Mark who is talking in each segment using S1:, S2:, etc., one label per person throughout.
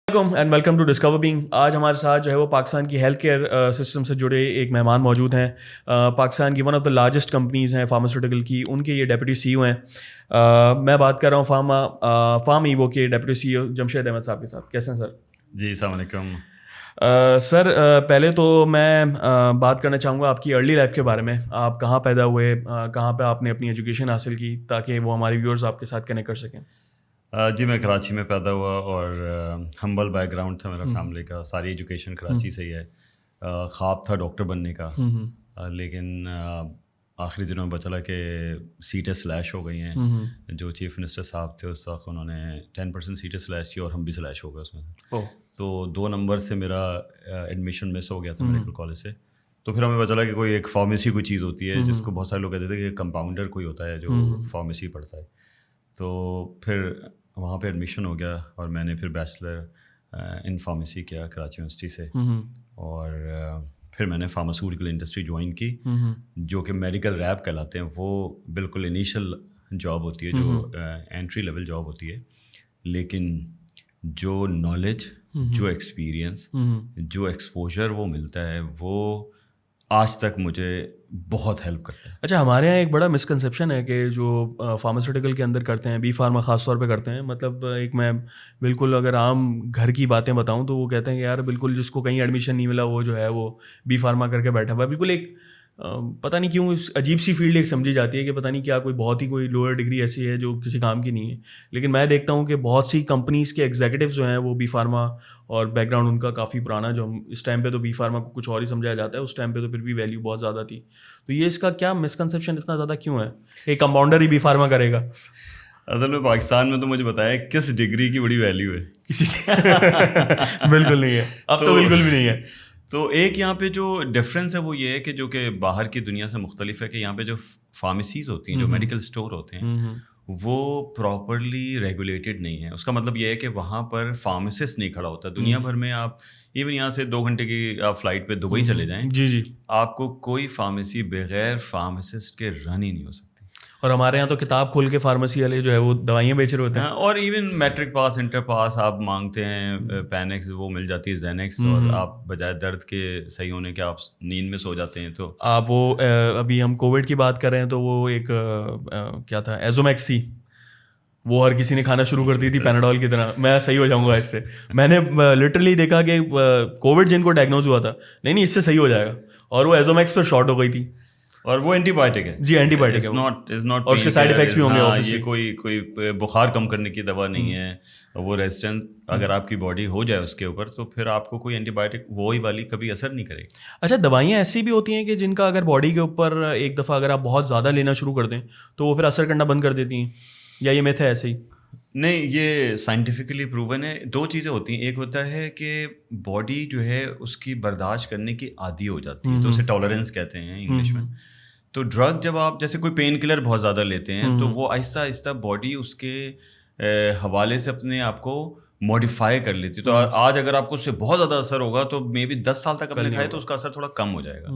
S1: And welcome to discover being. آج ہمارے ساتھ جو ہے وہ پاکستان کی ہیلتھ کیئر سسٹم سے جڑے ایک مہمان موجود ہیں. پاکستان کی one of the largest companies ہیں فارماسیوٹیکل کی, ان کے یہ ڈیپٹی سی او ہیں. میں بات کر رہا ہوں فارم ایوو کے ڈیپٹی سی او جمشید احمد صاحب کے ساتھ. کیسے ہیں سر؟
S2: جی السلام علیکم.
S1: سر پہلے تو میں بات کرنا چاہوں گا آپ کی ارلی لائف کے بارے میں. آپ کہاں پیدا ہوئے, کہاں پہ آپ نے اپنی ایجوکیشن حاصل کی, تاکہ وہ ہمارے ویورز آپ کے ساتھ کنیکٹ کر سکیں.
S2: جی میں کراچی میں پیدا ہوا اور ہمبل بیک گراؤنڈ تھا میرا فیملی کا. ساری ایجوکیشن کراچی سے ہی ہے. خواب تھا ڈاکٹر بننے کا, لیکن آخری دنوں میں پتا چلا کہ سیٹیں سلیش ہو گئی ہیں. جو چیف منسٹر صاحب تھے اس وقت, انہوں نے 10% سیٹیں سلیش کی اور ہم بھی سلیش ہو گئے اس میں. تو 2 نمبر سے میرا ایڈمیشن مس ہو گیا تھا میڈیکل کالج سے. تو پھر ہمیں پتا چلا کہ کوئی ایک فارمیسی کوئی چیز ہوتی ہے جس کو بہت سارے لوگ کہتے تھے کہ کمپاؤنڈر کوئی ہوتا ہے جو فارمیسی پڑھتا ہے. تو پھر وہاں پہ ایڈمیشن ہو گیا اور میں نے پھر بیچلر ان فارمیسی کیا کراچی یونیورسٹی سے. اور پھر میں نے فارماسیوٹیکل انڈسٹری جوائن کی, جو کہ میڈیکل ریپ کہلاتے ہیں. وہ بالکل انیشیل جاب ہوتی ہے, جو انٹری لیول جاب ہوتی ہے, لیکن جو نالج, جو ایکسپیرئنس, جو ایکسپوجر وہ ملتا ہے, وہ آج تک مجھے بہت ہیلپ کرتا ہے.
S1: اچھا, ہمارے یہاں ایک بڑا مسکنسیپشن ہے کہ جو فارماسیوٹیکل کے اندر کرتے ہیں, بی فارما خاص طور پہ کرتے ہیں, مطلب ایک میں بالکل اگر عام گھر کی باتیں بتاؤں تو وہ کہتے ہیں کہ یار بالکل جس کو کہیں ایڈمیشن نہیں ملا وہ جو ہے وہ بی فارما کر کے بیٹھا ہوا ہے. بالکل ایک پتہ نہیں کیوں عجیب سی فیلڈ ایک سمجھی جاتی ہے کہ پتہ نہیں کیا کوئی بہت ہی کوئی لوور ڈگری ایسی ہے جو کسی کام کی نہیں ہے. لیکن میں دیکھتا ہوں کہ بہت سی کمپنیز کے ایگزیکٹوز جو ہیں وہ بی فارما, اور بیک گراؤنڈ ان کا کافی پرانا, جو ہم اس ٹائم پہ تو بی فارما کو کچھ اور ہی سمجھایا جاتا ہے, اس ٹائم پہ تو پھر بھی ویلیو بہت زیادہ تھی. تو یہ اس کا کیا مسکنسیپشن اتنا زیادہ کیوں ہے کہ کمپاؤنڈر ہی بی فارما کرے گا؟
S2: اصل میں پاکستان میں تو مجھے بتایا کس ڈگری کی بڑی ویلیو ہے.
S1: کسی بالکل نہیں ہے, اب تو بالکل بھی نہیں ہے.
S2: تو ایک یہاں پہ جو ڈفرینس ہے وہ یہ ہے کہ جو کہ باہر کی دنیا سے مختلف ہے, کہ یہاں پہ جو فارمیسیز ہوتی ہیں, جو میڈیکل اسٹور ہوتے ہیں, وہ پراپرلی ریگولیٹڈ نہیں ہے. اس کا مطلب یہ ہے کہ وہاں پر فارماسسٹ نہیں کھڑا ہوتا. دنیا بھر میں آپ ایون یہاں سے 2 گھنٹے کی فلائٹ پہ دبئی چلے جائیں,
S1: جی
S2: آپ کو کوئی فارمیسی بغیر فارماسسٹ کے رن ہی نہیں ہو سکتی.
S1: اور ہمارے یہاں تو کتاب کھول کے فارمیسی والے جو ہے وہ دوائیاں بیچ رہے ہوتے ہیں.
S2: اور ایون میٹرک پاس, انٹر پاس آپ مانگتے ہیں, پینکس وہ مل جاتی ہے, زینکس, اور آپ بجائے درد کے صحیح ہونے کے آپ نیند میں سو جاتے ہیں. تو
S1: آپ وہ ابھی ہم کووڈ کی بات کر رہے ہیں تو وہ ایک کیا تھا, ایزومیکس تھی, وہ ہر کسی نے کھانا شروع کر دی تھی پیناڈول کی طرح, میں صحیح ہو جاؤں گا اس سے. میں نے لٹرلی دیکھا کہ کووڈ جن کو ڈائگنوز ہوا تھا, نہیں اس سے صحیح ہو جائے گا, اور وہ ایزومیکس پر شارٹ ہو گئی تھی.
S2: اور وہ اینٹی بایوٹک ہے.
S1: جی اینٹی بایوٹک ہے, اور اس کے سائڈ افیکٹس بھی ہوں گے.
S2: یہ کوئی بخار کم کرنے کی دوا نہیں ہے. وہ ریزسٹنٹ اگر آپ کی باڈی ہو جائے اس کے اوپر, تو پھر آپ کو کوئی اینٹی بایوٹک وہی والی کبھی اثر نہیں کرے گی.
S1: اچھا, دوائیاں ایسی بھی ہوتی ہیں کہ جن کا اگر باڈی کے اوپر ایک دفعہ اگر آپ بہت زیادہ لینا شروع کر دیں تو وہ پھر اثر کرنا بند کر دیتی ہیں, یا یہ میتھ ہے ایسے ہی؟
S2: نہیں, یہ سائنٹیفکلی پروون ہے. 2 چیزیں ہوتی ہیں. ایک ہوتا ہے کہ باڈی جو ہے اس کی برداشت کرنے کی عادی ہو جاتی ہے, تو اسے ٹالرنس کہتے ہیں انگلش میں. تو ڈرگ جب آپ جیسے کوئی پین کلر بہت زیادہ لیتے ہیں, تو وہ آہستہ آہستہ باڈی اس کے حوالے سے اپنے آپ کو ماڈیفائی کر لیتی ہے. تو آج اگر آپ کو اس سے بہت زیادہ اثر ہوگا تو مے بی 10 سال تک اپنے کھائے تو اس کا اثر تھوڑا کم ہو جائے گا.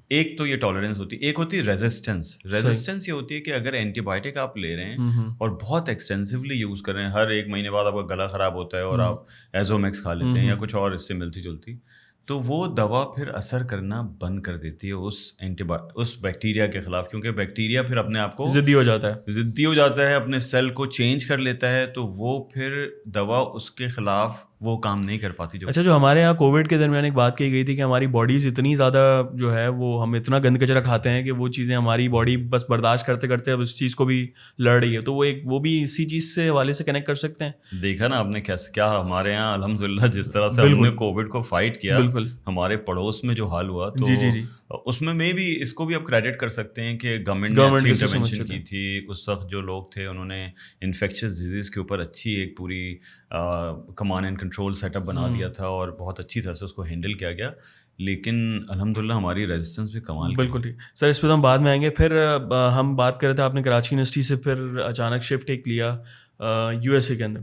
S2: ایک تو یہ ٹالرنس ہوتی ہے. ایک ہوتی ہے ریزسٹنس. ریزسٹنس یہ ہوتی ہے کہ اگر اینٹی بایوٹک آپ لے رہے ہیں اور بہت ایکسٹینسولی یوز کر رہے ہیں, ہر 1 مہینے بعد آپ کا گلا خراب ہوتا ہے اور آپ ایزومیکس کھا لیتے ہیں یا کچھ اور اس سے ملتی جلتی, تو وہ دوا پھر اثر کرنا بند کر دیتی ہے اس بیکٹیریا کے خلاف, کیونکہ بیکٹیریا پھر اپنے آپ کو ضدی ہو جاتا ہے, اپنے سیل کو چینج کر لیتا ہے, تو وہ پھر دوا اس کے خلاف وہ کام نہیں کر پاتی.
S1: اچھا, جو ہمارے یہاں کووڈ کے درمیان ایک بات کی گئی تھی کہ ہماری باڈیز اتنی زیادہ جو ہے وہ ہم اتنا گند کچرا کھاتے ہیں کہ وہ چیزیں ہماری باڈی بس برداشت کرتے کرتے اب اس چیز کو بھی لڑ رہی ہے, تو وہ بھی اسی چیز سے حوالے سے کنیکٹ کر سکتے ہیں.
S2: دیکھا نا آپ نے کیا ہمارے یہاں الحمدللہ جس طرح سے ہم نے کووڈ کو فائٹ کیا, ہمارے پڑوس میں جو حال ہوا, تو اس میں بھی اس کو بھی آپ کریڈٹ کر سکتے ہیں کہ گورنمنٹ نے اچھی انٹرونشن کی تھی. اس وقت جو لوگ تھے انہوں نے انفیکشس ڈیزیز کے اوپر اچھی ایک پوری command and control set up بنا دیا تھا, اور بہت اچھی طرح سے اس کو ہینڈل کیا گیا. لیکن الحمدللہ ہماری ریزسٹنس بھی کمال.
S1: بالکل ٹھیک سر, اس پہ تو ہم بعد میں آئیں گے. پھر ہم بات کر رہے تھے, آپ نے کراچی یونیورسٹی سے پھر اچانک شفٹ ایک لیا USA کے اندر.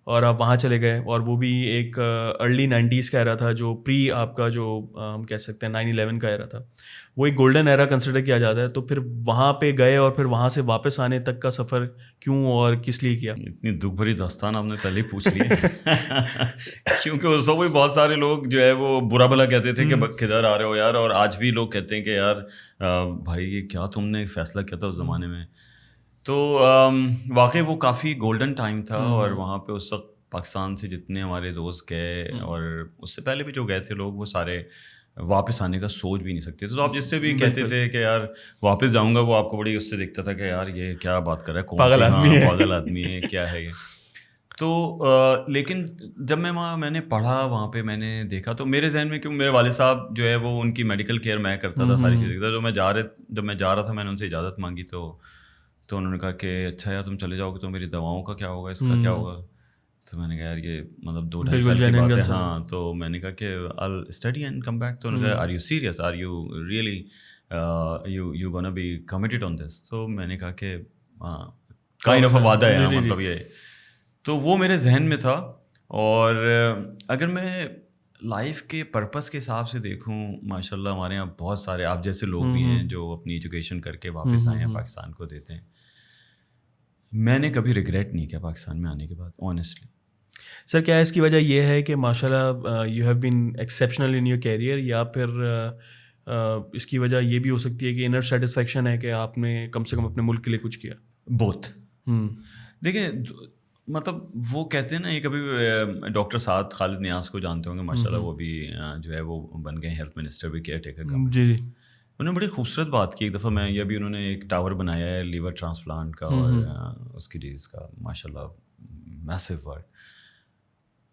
S1: اور آپ وہاں چلے گئے, اور وہ بھی ایک ارلی 90s کا ایرا تھا, جو پری آپ کا جو ہم کہہ سکتے ہیں 9/11 کا ایرا تھا, وہ ایک گولڈن ایرا کنسیڈر کیا جاتا ہے. تو پھر وہاں پہ گئے اور پھر وہاں سے واپس آنے تک کا سفر کیوں اور کس لیے کیا؟
S2: اتنی دکھ بھری داستان آپ نے پہلے ہی پوچھ لی ہے کیونکہ اس وقت بھی بہت سارے لوگ جو ہے وہ برا بھلا کہتے تھے کہ کدھر آ رہے ہو یار, اور آج بھی لوگ کہتے ہیں کہ یار بھائی یہ کیا تم نے فیصلہ کیا تھا اس زمانے میں. تو واقعی وہ کافی گولڈن ٹائم تھا, اور وہاں پہ اس وقت پاکستان سے جتنے ہمارے دوست گئے اور اس سے پہلے بھی جو گئے تھے لوگ, وہ سارے واپس آنے کا سوچ بھی نہیں سکتے تھے. تو آپ جس سے بھی کہتے تھے کہ یار واپس جاؤں گا, وہ آپ کو بڑی اس سے دکھتا تھا کہ یار یہ کیا بات کر رہا ہے, کون سی پاگل آدمی ہے, کیا ہے یہ. تو لیکن جب میں نے پڑھا وہاں پہ, میں نے دیکھا تو میرے ذہن میں, کیوں میرے والد صاحب جو ہے وہ ان کی میڈیکل کیئر میں کرتا تھا, ساری چیزیں. جب میں جا رہا تھا میں نے ان سے اجازت مانگی تو انہوں نے کہا کہ اچھا یار تم چلے جاؤ گے تو میری دواؤں کا کیا ہوگا, اس کا کیا ہوگا. تو میں نے کہا یار یہ مطلب 2-2.5 سال کی بات ہے. ہاں, تو میں نے کہا کہ I'll study and come back. تو انہوں نے کہا are you serious, are you really you gonna be committed on this. تو میں نے کہا کہ ہاں kind of وعدہ ہے, مطلب یہ. تو وہ میرے ذہن میں تھا. اور اگر میں لائف کے پرپس کے حساب سے دیکھوں, ماشاء اللہ ہمارے یہاں بہت سارے آپ جیسے لوگ بھی ہیں جو اپنی ایجوکیشن کر کے واپس آئے ہیں, پاکستان کو دیتے ہیں. میں نے کبھی ریگریٹ نہیں کیا پاکستان میں آنے کے بعد, آنیسٹلی.
S1: سر کیا اس کی وجہ یہ ہے کہ ماشاء اللہ you have been exceptional in your career, یا پھر اس کی وجہ یہ بھی ہو سکتی ہے کہ انر سیٹسفیکشن ہے کہ آپ نے کم سے کم اپنے ملک کے لیے کچھ کیا؟
S2: بوتھ. دیکھیں مطلب وہ کہتے ہیں نا, یہ کبھی ڈاکٹر سعد خالد نیاز کو جانتے ہوں گے ماشاء اللہ, وہ بھی جو ہے وہ بن گئے ہیلتھ منسٹر بھی, کیئر ٹیکر کا.
S1: جی جی.
S2: انہوں نے بڑی خوبصورت بات کی ایک دفعہ, میں یہ بھی انہوں نے ایک ٹاور بنایا ہے لیور ٹرانسپلانٹ کا اور اس کی ڈیز کا, ماشاء اللہ میسو ورک.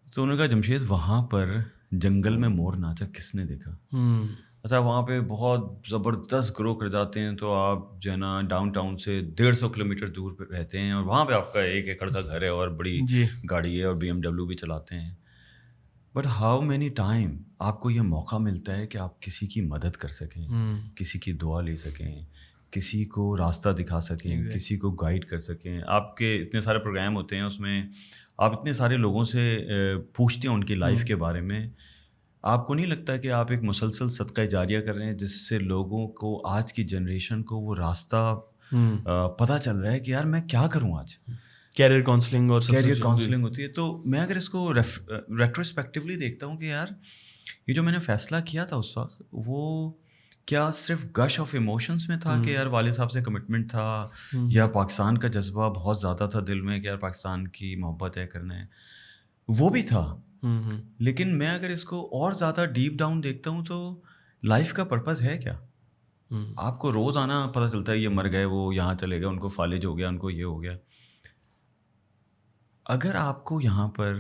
S2: تو انہوں نے کہا جمشید وہاں پر جنگل میں مور ناچا کس نے دیکھا؟ اچھا وہاں پہ بہت زبردست گرو کر جاتے ہیں, تو آپ جو ہے نا ڈاؤن ٹاؤن سے 150 کلومیٹر دور پہ رہتے ہیں, اور وہاں پہ آپ کا 1 ایکڑ کا گھر ہے اور بڑی گاڑی ہے اور BMW بھی چلاتے ہیں. بٹ ہاؤ مینی ٹائم آپ کو یہ موقع ملتا ہے کہ آپ کسی کی مدد کر سکیں, کسی کی دعا لے سکیں, کسی کو راستہ دکھا سکیں, کسی کو گائیڈ کر سکیں. آپ کے اتنے سارے پروگرام ہوتے ہیں, اس میں آپ اتنے سارے لوگوں سے پوچھتے ہیں ان کی لائف کے بارے میں. آپ کو نہیں لگتا کہ آپ ایک مسلسل صدقہ جاریہ کر رہے ہیں, جس سے لوگوں کو, آج کی جنریشن کو وہ راستہ پتہ چل رہا ہے کہ یار میں کیا کروں آج.
S1: کیریئر کاؤنسلنگ اور
S2: کیریئر کاؤنسلنگ ہوتی ہے. تو میں اگر اس کو ریٹروسپیکٹیولی دیکھتا ہوں کہ یار یہ جو میں نے فیصلہ کیا تھا اس وقت, وہ کیا صرف گش آف ایموشنس میں تھا کہ یار والد صاحب سے کمٹمنٹ تھا, یا پاکستان کا جذبہ بہت زیادہ تھا دل میں کہ یار پاکستان کی محبت ہے کرنا ہے, وہ بھی تھا. لیکن میں اگر اس کو اور زیادہ ڈیپ ڈاؤن دیکھتا ہوں تو لائف کا پرپز ہے کیا؟ آپ کو روز آنا پتہ چلتا ہے یہ مر گئے, وہ یہاں چلے گئے, ان کو فالج ہو گیا, ان کو یہ ہو گیا. اگر آپ کو یہاں پر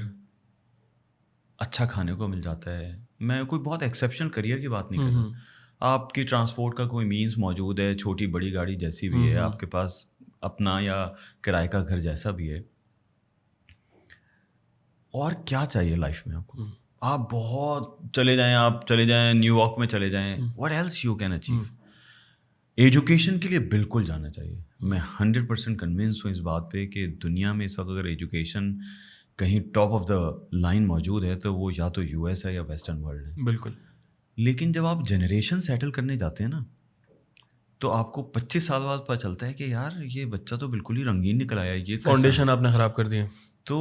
S2: اچھا کھانے کو مل جاتا ہے, میں کوئی بہت ایکسیپشنل کریئر کی بات نہیں کر رہا, آپ کی ٹرانسپورٹ کا کوئی مینس موجود ہے, چھوٹی بڑی گاڑی جیسی بھی ہے, آپ کے پاس اپنا یا کرائے کا گھر جیسا بھی ہے, اور کیا چاہیے لائف میں آپ کو؟ آپ بہت چلے جائیں نیو یارک میں چلے جائیں, what else you can achieve. Education کے لیے بالکل جانا چاہیے. میں 100% کنونس ہوں اس بات پہ کہ دنیا میں اس وقت اگر ایجوکیشن کہیں ٹاپ آف دا لائن موجود ہے تو وہ یا تو US ہے یا ویسٹرن ورلڈ ہے.
S1: بالکل.
S2: لیکن جب آپ جنریشن سیٹل کرنے جاتے ہیں نا, تو آپ کو 25 سال بعد پتہ چلتا ہے کہ یار یہ بچہ تو بالکل ہی رنگین نکل آیا, یہ
S1: فاؤنڈیشن آپ نے خراب کر دی.
S2: تو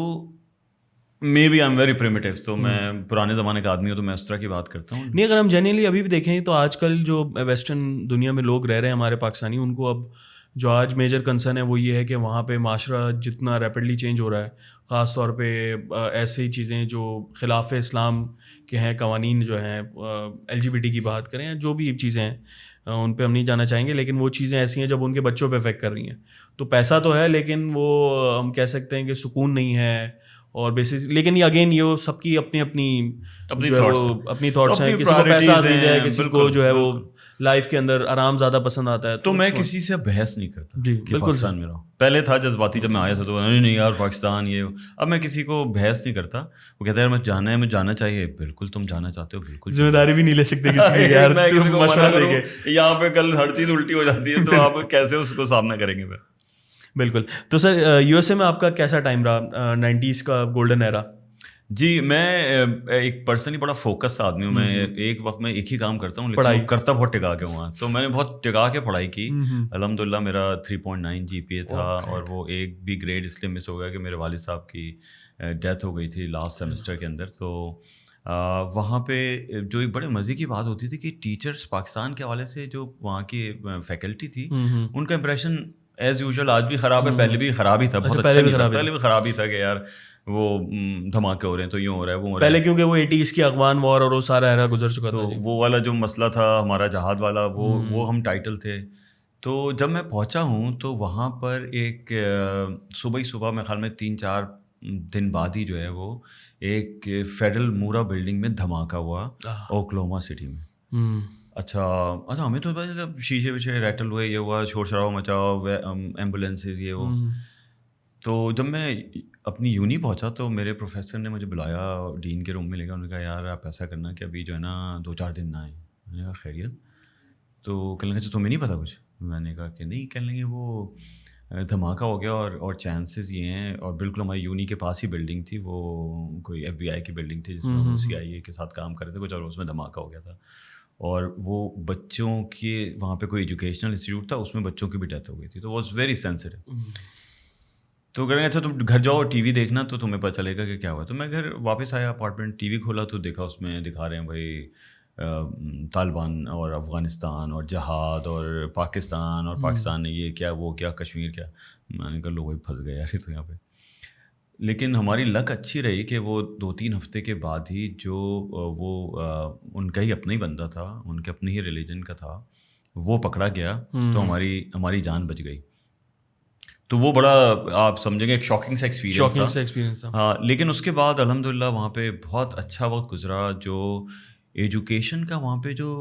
S2: maybe I am very primitive, تو میں پرانے زمانے کا آدمی ہوں تو میں اس طرح کی بات کرتا ہوں.
S1: نہیں, اگر ہم جنرلی ابھی بھی دیکھیں تو آج کل جو ویسٹرن دنیا میں لوگ رہ رہے ہیں ہمارے پاکستانی, ان کو اب جو آج میجر کنسرن ہے وہ یہ ہے کہ وہاں پہ معاشرہ جتنا ریپڈلی چینج ہو رہا ہے, خاص طور پہ ایسے ہی چیزیں جو خلاف اسلام کے ہیں, قوانین جو ہیں, LGBT کی بات کریں, جو بھی چیزیں ہیں ان پہ ہم نہیں جانا چاہیں گے, لیکن وہ چیزیں ایسی ہیں جب ان کے بچوں پہ افیکٹ کر رہی ہیں. تو پیسہ تو ہے لیکن وہ ہم کہہ سکتے ہیں کہ سکون نہیں ہے, اور بیسس, لیکن یہ اگین یہ سب کی اپنی تھاٹس ہیں. کسی کو پیسہ عزیز ہے, کسی کو جو ہے وہ لائف کے اندر آرام زیادہ پسند آتا ہے.
S2: تو میں کسی سے بحث نہیں کرتا
S1: جی
S2: کہ پاکستان میں رہو. پہلے تھا جذباتی, جب میں آیا تھا تو نہیں یار پاکستان یہ, اب میں کسی کو بحث نہیں کرتا. وہ کہتا ہے میں جانا ہے, میں جانا چاہیے, بالکل تم جانا چاہتے ہو, بالکل
S1: ذمہ داری بھی نہیں لے سکتے کسی کی, یار
S2: میں کسی کو مشورہ دے کے یہاں پہ کل ہر چیز الٹی ہو جاتی ہے تو آپ کیسے اس کو سامنا کریں گے؟
S1: بالکل. تو سر یو ایس اے میں آپ کا کیسا ٹائم رہا 90s کا گولڈن ایرا؟
S2: جی میں ایک پرسنلی بڑا فوکس آدمی ہوں. میں ایک وقت میں ایک ہی کام کرتا ہوں, لیکن
S1: پڑھائی
S2: کرتا بہت ٹکا کے ہوا. تو میں نے بہت ٹکا کے پڑھائی کی. الحمد للہ میرا 3.9 GPA تھا, اور وہ ایک بھی گریڈ اس لیے مس ہو گیا کہ میرے والد صاحب کی ڈیتھ ہو گئی تھی لاسٹ سیمسٹر کے اندر. تو وہاں پہ جو ایک بڑے مزے کی بات ہوتی تھی کہ ٹیچرس پاکستان کے حوالے سے جو وہاں کی فیکلٹی تھی, ان کا امپریشن ایز یوزول آج بھی خراب ہے, پہلے بھی خراب ہی تھا, بہت اچھا نہیں تھا, پہلے بھی خراب ہی تھا کہ یار وہ دھماکے ہو رہے ہیں تو یوں ہو رہا ہے, وہ ہو رہا ہے.
S1: پہلے کیونکہ وہ 80s کی افغان وار اور وہ سارا ایرا گزر چکا تھا.
S2: تو وہ والا جو مسئلہ تھا ہمارا جہاد والا, وہ ہم ٹائٹل تھے. تو جب میں پہنچا ہوں تو وہاں پر ایک صبح ہی صبح میں خیال میں 3-4 دن بعد ہی جو ہے وہ ایک فیڈرل مورا بلڈنگ میں دھماکہ ہوا اوکلاہوما سٹی میں. اچھا ہمیں تو شیشے ویشے ریٹل ہوئے, یہ ہوا, شور شرابہ مچا, ایمبولینسز یہ وہ. تو جب میں اپنی یونی پہنچا تو میرے پروفیسر نے مجھے بلایا, ڈین کے روم میں لے گا, انہوں نے کہا یار آپ ایسا کرنا کہ ابھی جو ہے نا 2-4 دن نہ آئیں. میں نے کہا خیریت؟ تو کہنے لگا تمہیں نہیں پتہ کچھ؟ میں نے کہا کہ نہیں. کہنے لگے وہ دھماکہ ہو گیا اور چانسز یہ ہیں, اور بالکل ہماری یونی کے پاس ہی بلڈنگ تھی, وہ کوئی FBI کی بلڈنگ تھی جس میں وہ CIA کے ساتھ کام کر رہے تھے کچھ, اور اس میں دھماکہ ہو گیا تھا. اور وہ بچوں کے وہاں پہ کوئی ایجوکیشنل انسٹیٹیوٹ تھا, اس میں بچوں کی بھی ڈیتھ ہو گئی تھی. تو واز ویری سینسٹیو. تو کہیں گے اچھا تم گھر جاؤ ٹی وی دیکھنا تو تمہیں پتہ چلے گا کہ کیا ہوا. تو میں گھر واپس آیا اپارٹمنٹ, ٹی وی کھولا تو دیکھا اس میں دکھا رہے ہیں بھائی طالبان اور افغانستان اور جہاد اور پاکستان, اور پاکستان نے یہ کیا وہ کیا, کشمیر کیا. میں نے کہا لوگ بھائی پھنس گئے یار تو یہاں پہ. لیکن ہماری لک اچھی رہی کہ وہ 2-3 ہفتے کے بعد ہی جو وہ ان کا ہی اپنا ہی بندہ تھا, ان کے اپنے ہی ریلیجن کا تھا, وہ پکڑا گیا. تو ہماری جان بچ گئی. تو وہ بڑا آپ سمجھیں گے ایک شاکنگ سا ایکسپیرینس تھا. ہاں, لیکن اس کے بعد الحمد للہ وہاں پہ بہت اچھا وقت گزرا. جو ایجوکیشن کا وہاں پہ جو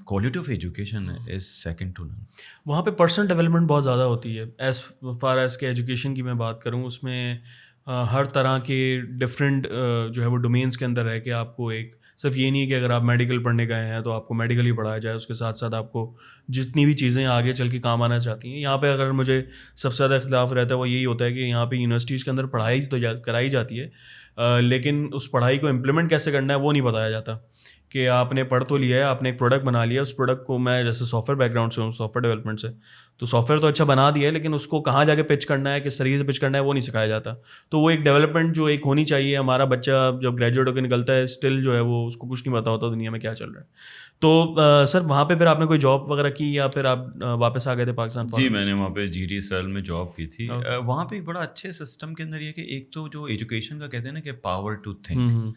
S2: کوالٹی آف ایجوکیشن ہے از سیکنڈ ٹو نن.
S1: وہاں پہ پرسنل ڈیولپمنٹ بہت زیادہ ہوتی ہے. ایز فار ایز کہ ایجوکیشن کی میں بات کروں, اس میں ہر طرح کے ڈفرینٹ جو ہے وہ ڈومینس کے اندر ہے کہ آپ کو ایک صرف یہ نہیں ہے کہ اگر آپ میڈیکل پڑھنے گئے ہیں تو آپ کو میڈیکل ہی پڑھایا جائے, اس کے ساتھ ساتھ آپ کو جتنی بھی چیزیں آگے چل کے کام آنا چاہتی ہیں. یہاں پہ اگر مجھے سب سے زیادہ اختلاف رہتا ہے وہ یہی ہوتا ہے کہ یہاں پہ یونیورسٹیز کے اندر پڑھائی تو کرائی جاتی ہے, لیکن اس پڑھائی کو امپلیمنٹ کیسے کرنا ہے وہ نہیں بتایا جاتا. کہ آپ نے پڑھ تو لیا ہے, آپ نے ایک پروڈکٹ بنا لیا, اس پروڈکٹ کو, میں جیسے سافٹ ویئر بیک گراؤنڈ سے ہوں, سافٹ ویئر ڈیولپمنٹ سے, تو سافٹ ویئر تو اچھا بنا دیا ہے, لیکن اس کو کہاں جا کے پچ کرنا ہے, کس طریقے سے پچ کرنا ہے, وہ نہیں سکھایا جاتا. تو وہ ایک ڈیولپمنٹ جو ایک ہونی چاہیے. ہمارا بچہ جب گریجویٹ ہو کے نکلتا ہے اسٹل جو ہے وہ اس کو کچھ نہیں پتا ہوتا دنیا میں کیا چل رہا ہے. تو سر وہاں پہ پھر آپ نے کوئی جاب وغیرہ کی یا پھر آپ واپس آ گئے تھے پاکستان؟
S2: جی میں نے وہاں پہ GDSL میں جاب کی تھی. وہاں پہ ایک بڑا اچھے سسٹم کے اندر یہ کہ ایک تو جو ایجوکیشن کا کہتے ہیں نا کہ پاور ٹو تھنک,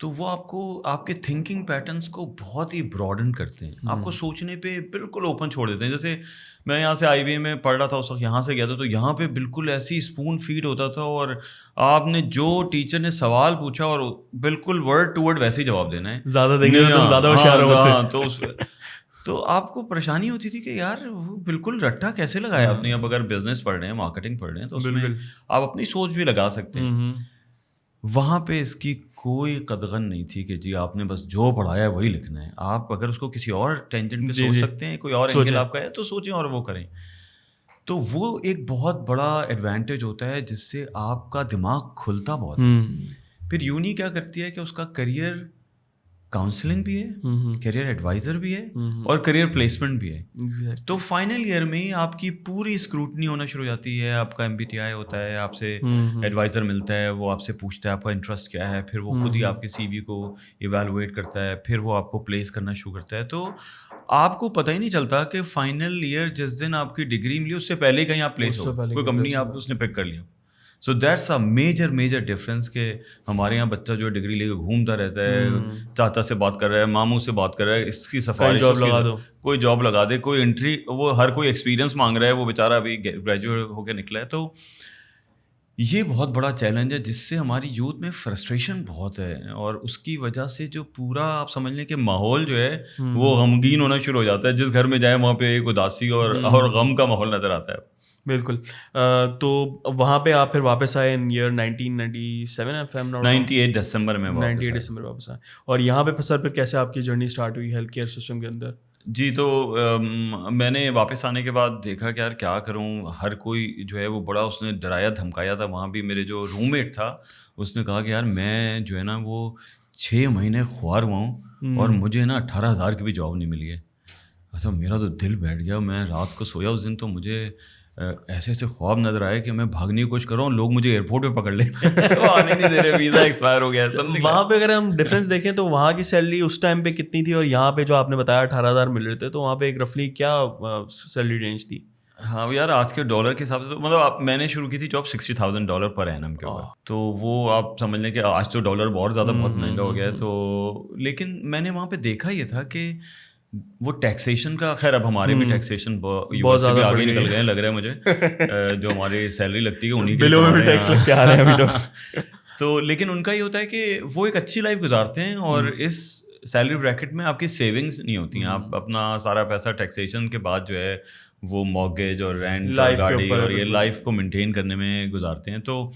S2: تو وہ آپ کو آپ کے تھنکنگ پیٹرنس کو بہت ہی براڈن کرتے ہیں, آپ کو سوچنے پہ بالکل اوپن چھوڑ دیتے ہیں. جیسے میں یہاں سے IBA میں پڑھ رہا تھا اس وقت, یہاں سے گیا تھا تو یہاں پہ بالکل ایسی اسپون فیڈ ہوتا تھا, اور آپ نے جو ٹیچر نے سوال پوچھا اور بالکل ورڈ ٹو ورڈ ویسے ہی جواب دینا ہے.
S1: زیادہ دیکھیں تو زیادہ ہوشیار ہو مجھ سے.
S2: تو آپ کو پریشانی ہوتی تھی کہ یار وہ بالکل رٹا کیسے لگایا آپ نے. اب اگر بزنس پڑھ رہے ہیں, مارکیٹنگ پڑھ رہے ہیں, تو اس میں آپ اپنی سوچ بھی لگا سکتے ہیں. وہاں پہ اس کی کوئی قدغن نہیں تھی کہ جی آپ نے بس جو پڑھایا ہے وہی لکھنا ہے. آپ اگر اس کو کسی اور ٹینجنٹ پہ سوچ سکتے ہیں, کوئی اور اینگل آپ کا ہے تو سوچیں اور وہ کریں. تو وہ ایک بہت بڑا ایڈوانٹیج ہوتا ہے جس سے آپ کا دماغ کھلتا بہت ہے. پھر یونی کیا کرتی ہے کہ اس کا کریئر کاؤنسلنگ بھی ہے, کیریئر ایڈوائزر بھی ہے, اور کریئر پلیسمنٹ بھی ہے. تو فائنل ایئر میں آپ کی پوری اسکروٹنی ہونا شروع ہو جاتی ہے. آپ کا MBTI ہوتا ہے, آپ سے ایڈوائزر ملتا ہے, وہ آپ سے پوچھتا ہے آپ کا انٹرسٹ کیا ہے, پھر وہ خود ہی آپ کے CV کو ایویلویٹ کرتا ہے, پھر وہ آپ کو پلیس کرنا شروع کرتا ہے. تو آپ کو پتہ ہی نہیں چلتا کہ فائنل ایئر جس دن آپ کی ڈگری ملی اس سے پہلے کہیں آپ پلیس ہو, کوئی کمپنی آپ اس نے پک کر لیا. So that's a major difference کہ ہمارے یہاں بچہ جو ڈگری لے کے گھومتا رہتا ہے, چاچا سے بات کر رہا ہے, ماموں سے بات کر رہا ہے, اس کی سفارش, کوئی جاب لگا دے, کوئی انٹری, وہ ہر کوئی ایکسپیرینس مانگ رہا ہے, وہ بیچارہ ابھی گریجویٹ ہو کے نکلا ہے. تو یہ بہت بڑا چیلنج ہے جس سے ہماری یوتھ میں فرسٹریشن بہت ہے, اور اس کی وجہ سے جو پورا آپ سمجھ لیں کہ ماحول جو ہے وہ غمگین ہونا شروع ہو جاتا ہے. جس گھر میں جائے وہاں پہ ایک اداسی اور غم کا ماحول نظر آتا ہے.
S1: بالکل. تو وہاں پہ آپ پھر واپس آئے ان ایئر 1997
S2: 98 دسمبر میں
S1: 98 دسمبر واپس آئے. اور یہاں پہ سر پھر کیسے آپ کی جرنی اسٹارٹ ہوئی ہیلتھ کیئر سسٹم کے اندر؟
S2: جی تو میں نے واپس آنے کے بعد دیکھا کہ یار کیا کروں, ہر کوئی جو ہے وہ بڑا اس نے ڈرایا دھمکایا تھا. وہاں بھی میرے جو روم میٹ تھا اس نے کہا کہ یار میں جو ہے نا وہ 6 مہینے خوار ہوا ہوں اور مجھے نا 18,000 کی بھی جاب نہیں ملی ہے. اچھا میرا تو دل بیٹھ گیا, میں رات کو سویا اس دن تو مجھے ایسے ایسے خواب نظر آئے کہ میں بھاگنے کی کوشش کر رہا ہوں, لوگ مجھے ایئرپورٹ پہ پکڑ لیں, وہ آنے نہیں دے رہے, ویزا ایکسپائر ہو گیا.
S1: وہاں پہ اگر ہم ڈفرینس دیکھیں تو وہاں کی سیلری اس ٹائم پہ کتنی تھی اور یہاں پہ جو آپ نے بتایا 18,000 مل رہے تھے, تو وہاں پہ ایک رفلی کیا سیلری رینج تھی؟
S2: ہاں یار آج کے ڈالر کے حساب سے مطلب میں نے شروع کی تھی جاب $60,000 پر اینم کے اوپر, تو وہ آپ سمجھ لیں کہ آج تو ڈالر بہت زیادہ بہت مہنگا ہو گیا ہے. تو لیکن میں نے وہاں پہ دیکھا یہ تھا کہ وہ ٹیکسیشن کا, خیر اب ہمارے بھی ٹیکسیشن بہت زیادہ آگے نکل گئے لگ رہا ہے مجھے, جو ہماری سیلری لگتی ہے انہیں
S1: بلوں میں بھی ٹیکس لگ کے آ رہے ہیں ابھی
S2: تو لیکن ان کا یہ ہوتا ہے کہ وہ ایک اچھی لائف گزارتے ہیں اور اس سیلری بریکٹ میں آپ کی سیونگس نہیں ہوتی ہیں, آپ اپنا سارا پیسہ ٹیکسیشن کے بعد جو ہے وہ مارگیج اور رینٹ اور گاڑی اور یہ لائف کو مینٹین کرنے میں گزارتے ہیں. تو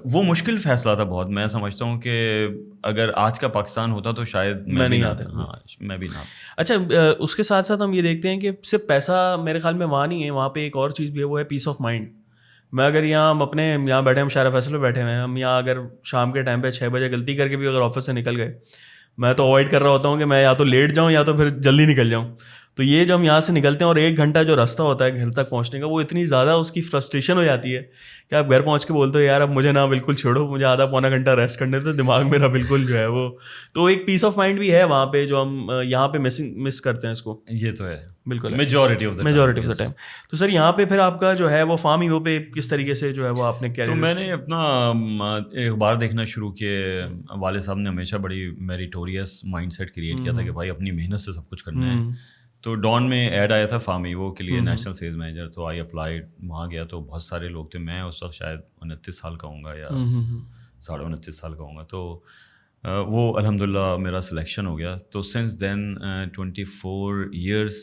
S2: وہ مشکل فیصلہ تھا بہت. میں سمجھتا ہوں کہ اگر آج کا پاکستان ہوتا تو شاید میں بھی نہ آتا. ہاں میں بھی نہ آتا.
S1: اچھا اس کے ساتھ ساتھ ہم یہ دیکھتے ہیں کہ صرف پیسہ میرے خیال میں وہاں نہیں ہے, وہاں پہ ایک اور چیز بھی ہے, وہ ہے پیس آف مائنڈ. میں اگر یہاں ہم اپنے یہاں بیٹھے, ہم شارع فیصل پہ بیٹھے ہوئے ہیں, ہم یہاں اگر شام کے ٹائم پہ 6 بجے غلطی کر کے بھی اگر آفس سے نکل گئے, میں تو اوائڈ کر رہا ہوتا ہوں کہ میں یا تو لیٹ جاؤں یا تو پھر جلدی نکل جاؤں. تو یہ جب ہم یہاں سے نکلتے ہیں اور 1 گھنٹہ جو راستہ ہوتا ہے گھر تک پہنچنے کا, وہ اتنی زیادہ اس کی فرسٹریشن ہو جاتی ہے کہ آپ گھر پہنچ کے بولتے ہو یار اب مجھے نہ بالکل چھوڑو, مجھے آدھا پونا گھنٹہ ریسٹ کرنے دو, دماغ میرا بالکل جو ہے وہ. تو ایک پیس آف مائنڈ بھی ہے وہاں پہ جو ہم یہاں پہ مس کرتے ہیں اس کو.
S2: یہ تو ہے
S1: بالکل
S2: میجورٹی آف
S1: دا ٹائم. تو سر یہاں پہ پھر آپ کا جو ہے وہ فارم ایو پہ کس طریقے سے جو ہے وہ آپ نے کیا؟
S2: تو میں نے اپنا اخبار دیکھنا شروع کیے. والد صاحب نے ہمیشہ بڑی میریٹوریس مائنڈ سیٹ کریٹ کیا تھا کہ بھائی اپنی محنت سے سب کچھ کرنا ہے. تو ڈان میں ایڈ آیا تھا فارم ایو کے لیے نیشنل سیلز مینیجر, تو آئی اپلائیڈ. وہاں گیا تو بہت سارے لوگ تھے, میں اس وقت شاید 29 سال کا ہوں گا یا 29.5 سال کا ہوں گا. تو وہ الحمد للہ میرا سلیکشن ہو گیا. تو since then 24 years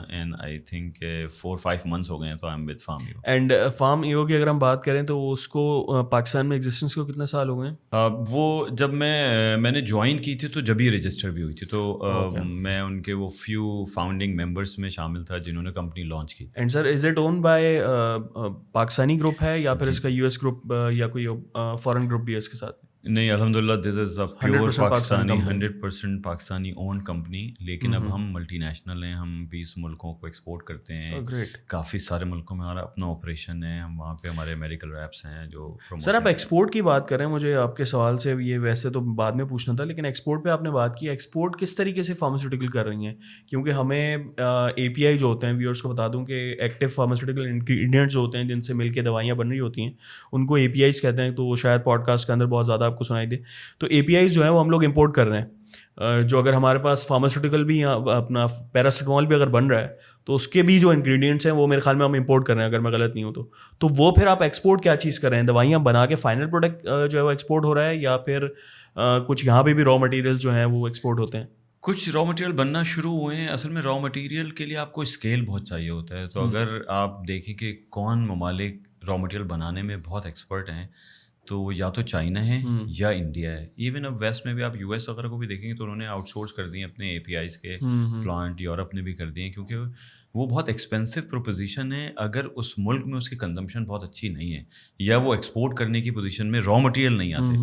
S2: and I think 4-5 months ہو گئے ہیں تو I am with PharmEvo.
S1: And PharmEvo کی اگر ہم بات کریں تو اس کو پاکستان میں ایگزسٹنس کو کتنے سال ہو گئے ہیں؟
S2: وہ جب میں نے جوائن کی تھی تو جب ہی رجسٹر بھی ہوئی تھی, تو میں ان کے وہ فیو فاؤنڈنگ ممبرس میں شامل تھا جنہوں نے کمپنی لانچ کی.
S1: And sir is it own by Pakistani group ہے یا پھر اس کا US گروپ یا کوئی فارن گروپ بھی ہے اس کے ساتھ؟
S2: نہیں الحمد للہ this is a pure Pakistani 100% Pakistani owned company. لیکن اب ہم ملٹی نیشنل ہیں, ہم 20 ملکوں کو ایکسپورٹ کرتے ہیں. کافی سارے ملکوں میں ہمارا اپنا آپریشن ہے, ہم وہاں پہ ہمارے میڈیکل ریپس ہیں جو.
S1: سر آپ ایکسپورٹ کی بات کریں, مجھے آپ کے سوال سے یہ ویسے تو بعد میں پوچھنا تھا, لیکن ایکسپورٹ پہ آپ نے بات کی, ایکسپورٹ کس طریقے سے فارماسیوٹیکل کر رہی ہیں؟ کیونکہ ہمیں API جو ہوتے ہیں, ویورس کو بتا دوں کہ ایکٹیو فارماسیوٹیکل انگریڈینٹس جو ہوتے ہیں جن سے مل کے دوائیاں بن رہی ہوتی ہیں ان کو APIs کہتے ہیں. تو وہ شاید پوڈ کاسٹ کے اندر بہت زیادہ آپ کو سنائی دے. تو APIs جو ہیں وہ ہم لوگ امپورٹ کر رہے ہیں, جو اگر ہمارے پاس فارماسیوٹیکل بھی اپنا پیراسیٹامول بھی اگر بن رہا ہے تو اس کے بھی جو انگریڈینٹس ہیں وہ میرے خیال میں ہم امپورٹ کر رہے ہیں اگر میں غلط نہیں ہوں تو وہ پھر آپ ایکسپورٹ کیا چیز کر رہے ہیں؟ دوائیاں بنا کے فائنل پروڈکٹ جو ہے وہ ایکسپورٹ ہو رہا ہے یا پھر کچھ یہاں پہ بھی را مٹیریل جو ہیں وہ ایکسپورٹ ہوتے ہیں؟
S2: کچھ را مٹیریل بننا شروع ہوئے ہیں. اصل میں را مٹیریل کے لیے آپ کو اسکیل بہت چاہیے ہوتا ہے. تو اگر آپ دیکھیں کہ کون ممالک را مٹیریل بنانے میں بہت ایکسپرٹ ہیں تو یا تو چائنا ہے یا انڈیا ہے. ایون اب ویسٹ میں بھی آپ US وغیرہ کو بھی دیکھیں گے تو انہوں نے آؤٹ سورس کر دیے اپنے APIs کے پلانٹ. یورپ نے بھی کر دیے کیونکہ وہ بہت ایکسپینسو پروپوزیشن ہے اگر اس ملک میں اس کی کنزمپشن بہت اچھی نہیں ہے یا وہ ایکسپورٹ کرنے کی پوزیشن میں را مٹیریل نہیں آتے.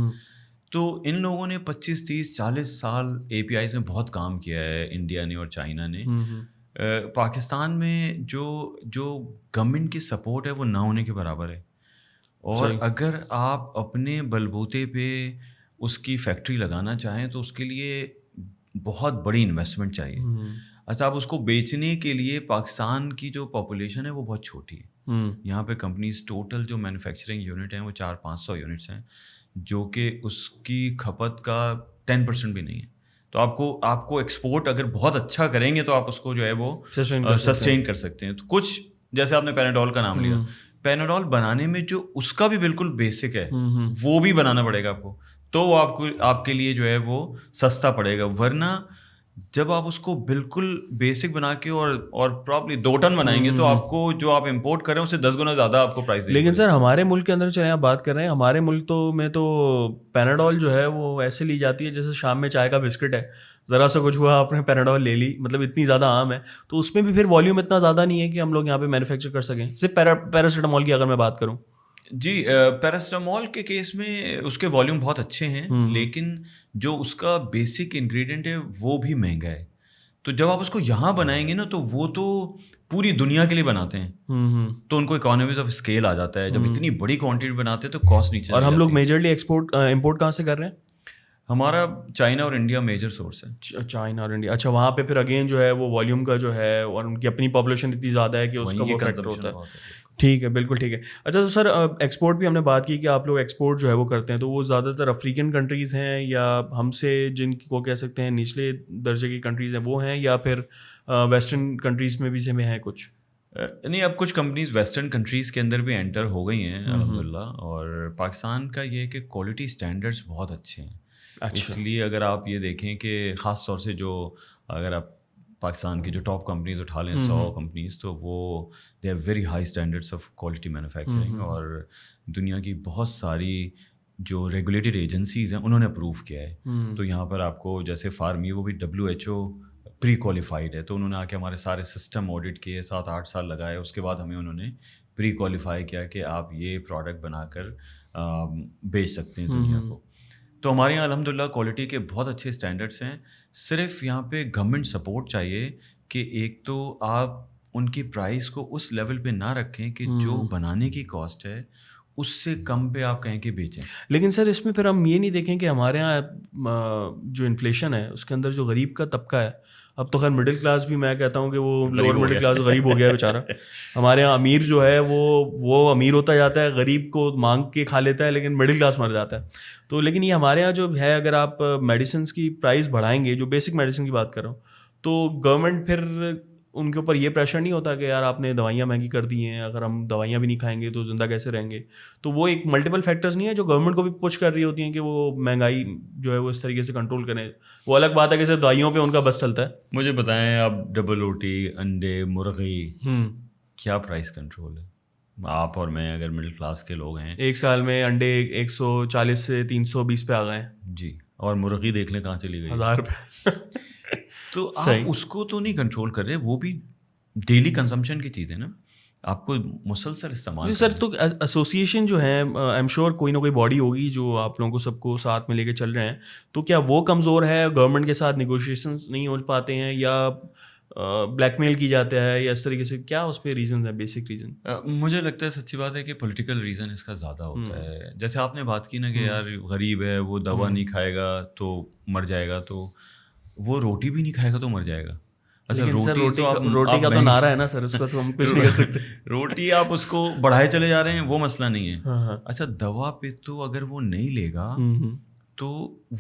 S2: تو ان لوگوں نے 25, 30, 40 سال APIs میں بہت کام کیا ہے, انڈیا نے اور چائنا نے. پاکستان میں جو گورنمنٹ کی سپورٹ ہے وہ نہ ہونے کے برابر ہے. اور اگر آپ اپنے بلبوتے پہ اس کی فیکٹری لگانا چاہیں تو اس کے لیے بہت بڑی انویسٹمنٹ چاہیے. اچھا آپ اس کو بیچنے کے لیے, پاکستان کی جو پاپولیشن ہے وہ بہت چھوٹی ہے. یہاں پہ کمپنیز ٹوٹل جو مینوفیکچرنگ یونٹ ہیں وہ 400-500 یونٹس ہیں جو کہ اس کی کھپت کا 10% بھی نہیں ہے. تو آپ کو ایکسپورٹ اگر بہت اچھا کریں گے تو آپ اس کو جو ہے وہ سسٹین کر سکتے ہیں. تو کچھ جیسے آپ نے پیناڈول کا نام لیا, پیناڈول بنانے میں جو اس کا بھی بالکل بیسک ہے وہ بھی بنانا پڑے گا آپ کو, تو وہ آپ کے لیے جو ہے وہ سستا پڑے گا. ورنہ جب آپ اس کو بالکل بیسک بنا کے اور پراپرلی 2 ٹن بنائیں گے تو آپ کو جو آپ امپورٹ کریں اس سے 10 گنا زیادہ آپ کو پرائز دینی
S1: لیکن
S2: پڑے
S1: سر ہمارے ملک کے اندر چلیں آپ بات کر رہے ہیں, ہمارے ملک میں تو پیناڈول جو ہے وہ ایسے لی جاتی ہے جیسے شام میں چائے کا بسکٹ ہے, ذرا سا کچھ ہوا آپ نے پیناڈول لے لی, مطلب اتنی زیادہ عام ہے. تو اس میں بھی پھر والیوم اتنا زیادہ نہیں ہے کہ ہم لوگ یہاں پہ مینوفیکچر کر سکیں. صرف پیراسیٹامول کی اگر میں بات کروں,
S2: جی پیراسٹامول کے کیس میں اس کے والیوم بہت اچھے ہیں, لیکن جو اس کا بیسک انگریڈینٹ ہے وہ بھی مہنگا ہے. تو جب آپ اس کو یہاں بنائیں گے نا تو وہ تو پوری دنیا کے لیے بناتے ہیں, تو ان کو اکانومیز آف اسکیل آ جاتا ہے. جب اتنی بڑی کوانٹٹی بناتے ہیں تو کاسٹ نیچے
S1: اور
S2: چلی
S1: ہم لوگ
S2: جاتی ہے.
S1: میجرلی امپورٹ کہاں سے کر رہے ہیں؟
S2: ہمارا چائنا اور انڈیا میجر سورس ہے.
S1: چائنا اور انڈیا. اچھا, وہاں پہ پھر اگین جو ہے وہ والیوم کا جو ہے اور ان کی اپنی پاپولیشن اتنی زیادہ ہے کہ اس کا
S2: وہیں کی
S1: وہ فیکٹر
S2: کنزمپشن
S1: ہوتا ہے.
S2: بہت ہے.
S1: ٹھیک ہے, بالکل ٹھیک ہے. اچھا تو سر ایکسپورٹ بھی ہم نے بات کی کہ آپ لوگ ایکسپورٹ جو ہے وہ کرتے ہیں, تو وہ زیادہ تر افریقن کنٹریز ہیں یا ہم سے جن کو کہہ سکتے ہیں نچلے درجے کی کنٹریز ہیں وہ ہیں, یا پھر ویسٹرن کنٹریز میں بھی سے میں ہیں کچھ؟
S2: نہیں, اب کچھ کمپنیز ویسٹرن کنٹریز کے اندر بھی انٹر ہو گئی ہیں الحمدللہ. اور پاکستان کا یہ ہے کہ کوالٹی اسٹینڈرڈس بہت اچھے ہیں. اس لیے اگر آپ یہ دیکھیں کہ خاص طور سے جو اگر آپ پاکستان کی جو ٹاپ کمپنیز اٹھا لیں 100 کمپنیز, تو وہ they have very high standards of quality manufacturing. اور دنیا کی بہت ساری جو ریگولیٹڈ ایجنسیز ہیں انہوں نے اپروو کیا ہے. تو یہاں پر آپ کو جیسے فارمی وہ بھی WHO پری کوالیفائڈ ہے, تو انہوں نے آ کے ہمارے سارے سسٹم آڈٹ کیے, 7-8 سال لگائے. اس کے بعد ہمیں انہوں نے پری کوالیفائی کیا کہ آپ یہ پروڈکٹ بنا کر بیچ سکتے ہیں دنیا کو. تو ہمارے یہاں الحمدللہ کوالٹی کے بہت اچھے اسٹینڈرڈس ہیں. صرف یہاں پہ گورنمنٹ سپورٹ چاہیے کہ ایک تو آپ ان کی پرائز کو اس لیول پہ نہ رکھیں کہ جو بنانے کی کاسٹ ہے اس سے کم پہ آپ کہیں کہ بیچیں.
S1: لیکن سر اس میں پھر ہم یہ نہیں دیکھیں کہ ہمارے یہاں جو انفلیشن ہے اس کے اندر جو غریب کا طبقہ ہے, اب تو خیر مڈل کلاس بھی میں کہتا ہوں کہ وہ لوور مڈل کلاس غریب ہو گیا ہے بیچارہ. ہمارے یہاں امیر جو ہے وہ امیر ہوتا جاتا ہے, غریب کو مانگ کے کھا لیتا ہے, لیکن مڈل کلاس مر جاتا ہے. تو لیکن یہ ہمارے یہاں جو ہے, اگر آپ میڈیسنس کی پرائز بڑھائیں گے, جو بیسک میڈیسن کی بات کر رہا ہوں, تو گورنمنٹ پھر ان کے اوپر یہ پریشر نہیں ہوتا کہ یار آپ نے دوائیاں مہنگی کر دی ہیں, اگر ہم دوائیاں بھی نہیں کھائیں گے تو زندہ کیسے رہیں گے؟ تو وہ ایک ملٹیپل فیکٹرز نہیں ہے جو گورنمنٹ کو بھی پش کر رہی ہوتی ہیں کہ وہ مہنگائی جو ہے وہ اس طریقے سے کنٹرول کریں. وہ الگ بات ہے کہ صرف دوائیوں پہ ان کا بس چلتا ہے.
S2: مجھے بتائیں آپ ڈبل روٹی, انڈے, مرغی, کیا پرائز کنٹرول ہے؟ آپ اور میں اگر مڈل کلاس کے لوگ ہیں,
S1: ایک سال میں انڈے 140 سے 320 پہ آ گئے ہیں
S2: جی, اور مرغی دیکھ لیں کہاں چلی گئی,
S1: 1000 روپے.
S2: تو آپ اس کو تو نہیں کنٹرول کر رہے, وہ بھی ڈیلی کنزمپشن کی چیز ہے نا, آپ کو مسلسل استعمال.
S1: جی سر, تو ایسوسیشن جو ہے آئی ایم شیور کوئی نہ کوئی باڈی ہوگی جو آپ لوگوں کو سب کو ساتھ میں لے کے چل رہے ہیں, تو کیا وہ کمزور ہے, گورنمنٹ کے ساتھ نیگوشیشنز نہیں ہو پاتے ہیں, یا بلیک میل کی جاتا ہے, یا اس طریقے سے کیا اس پہ ریزنز ہیں, بیسک ریزن؟
S2: مجھے لگتا ہے سچی بات ہے کہ پولیٹیکل ریزن اس کا زیادہ ہوتا ہے. جیسے آپ نے بات کی نا کہ یار غریب ہے, وہ دوا نہیں کھائے گا تو مر جائے گا, تو وہ روٹی بھی نہیں کھائے گا تو مر جائے گا. اچھا,
S1: روٹی کا تو نعرہ ہے نا سر, اس کو تو ہم کچھ نہیں کر سکتے.
S2: روٹی آپ اس کو بڑھائے چلے جا رہے ہیں, وہ مسئلہ نہیں ہے. اچھا, دوا پہ تو اگر وہ نہیں لے گا تو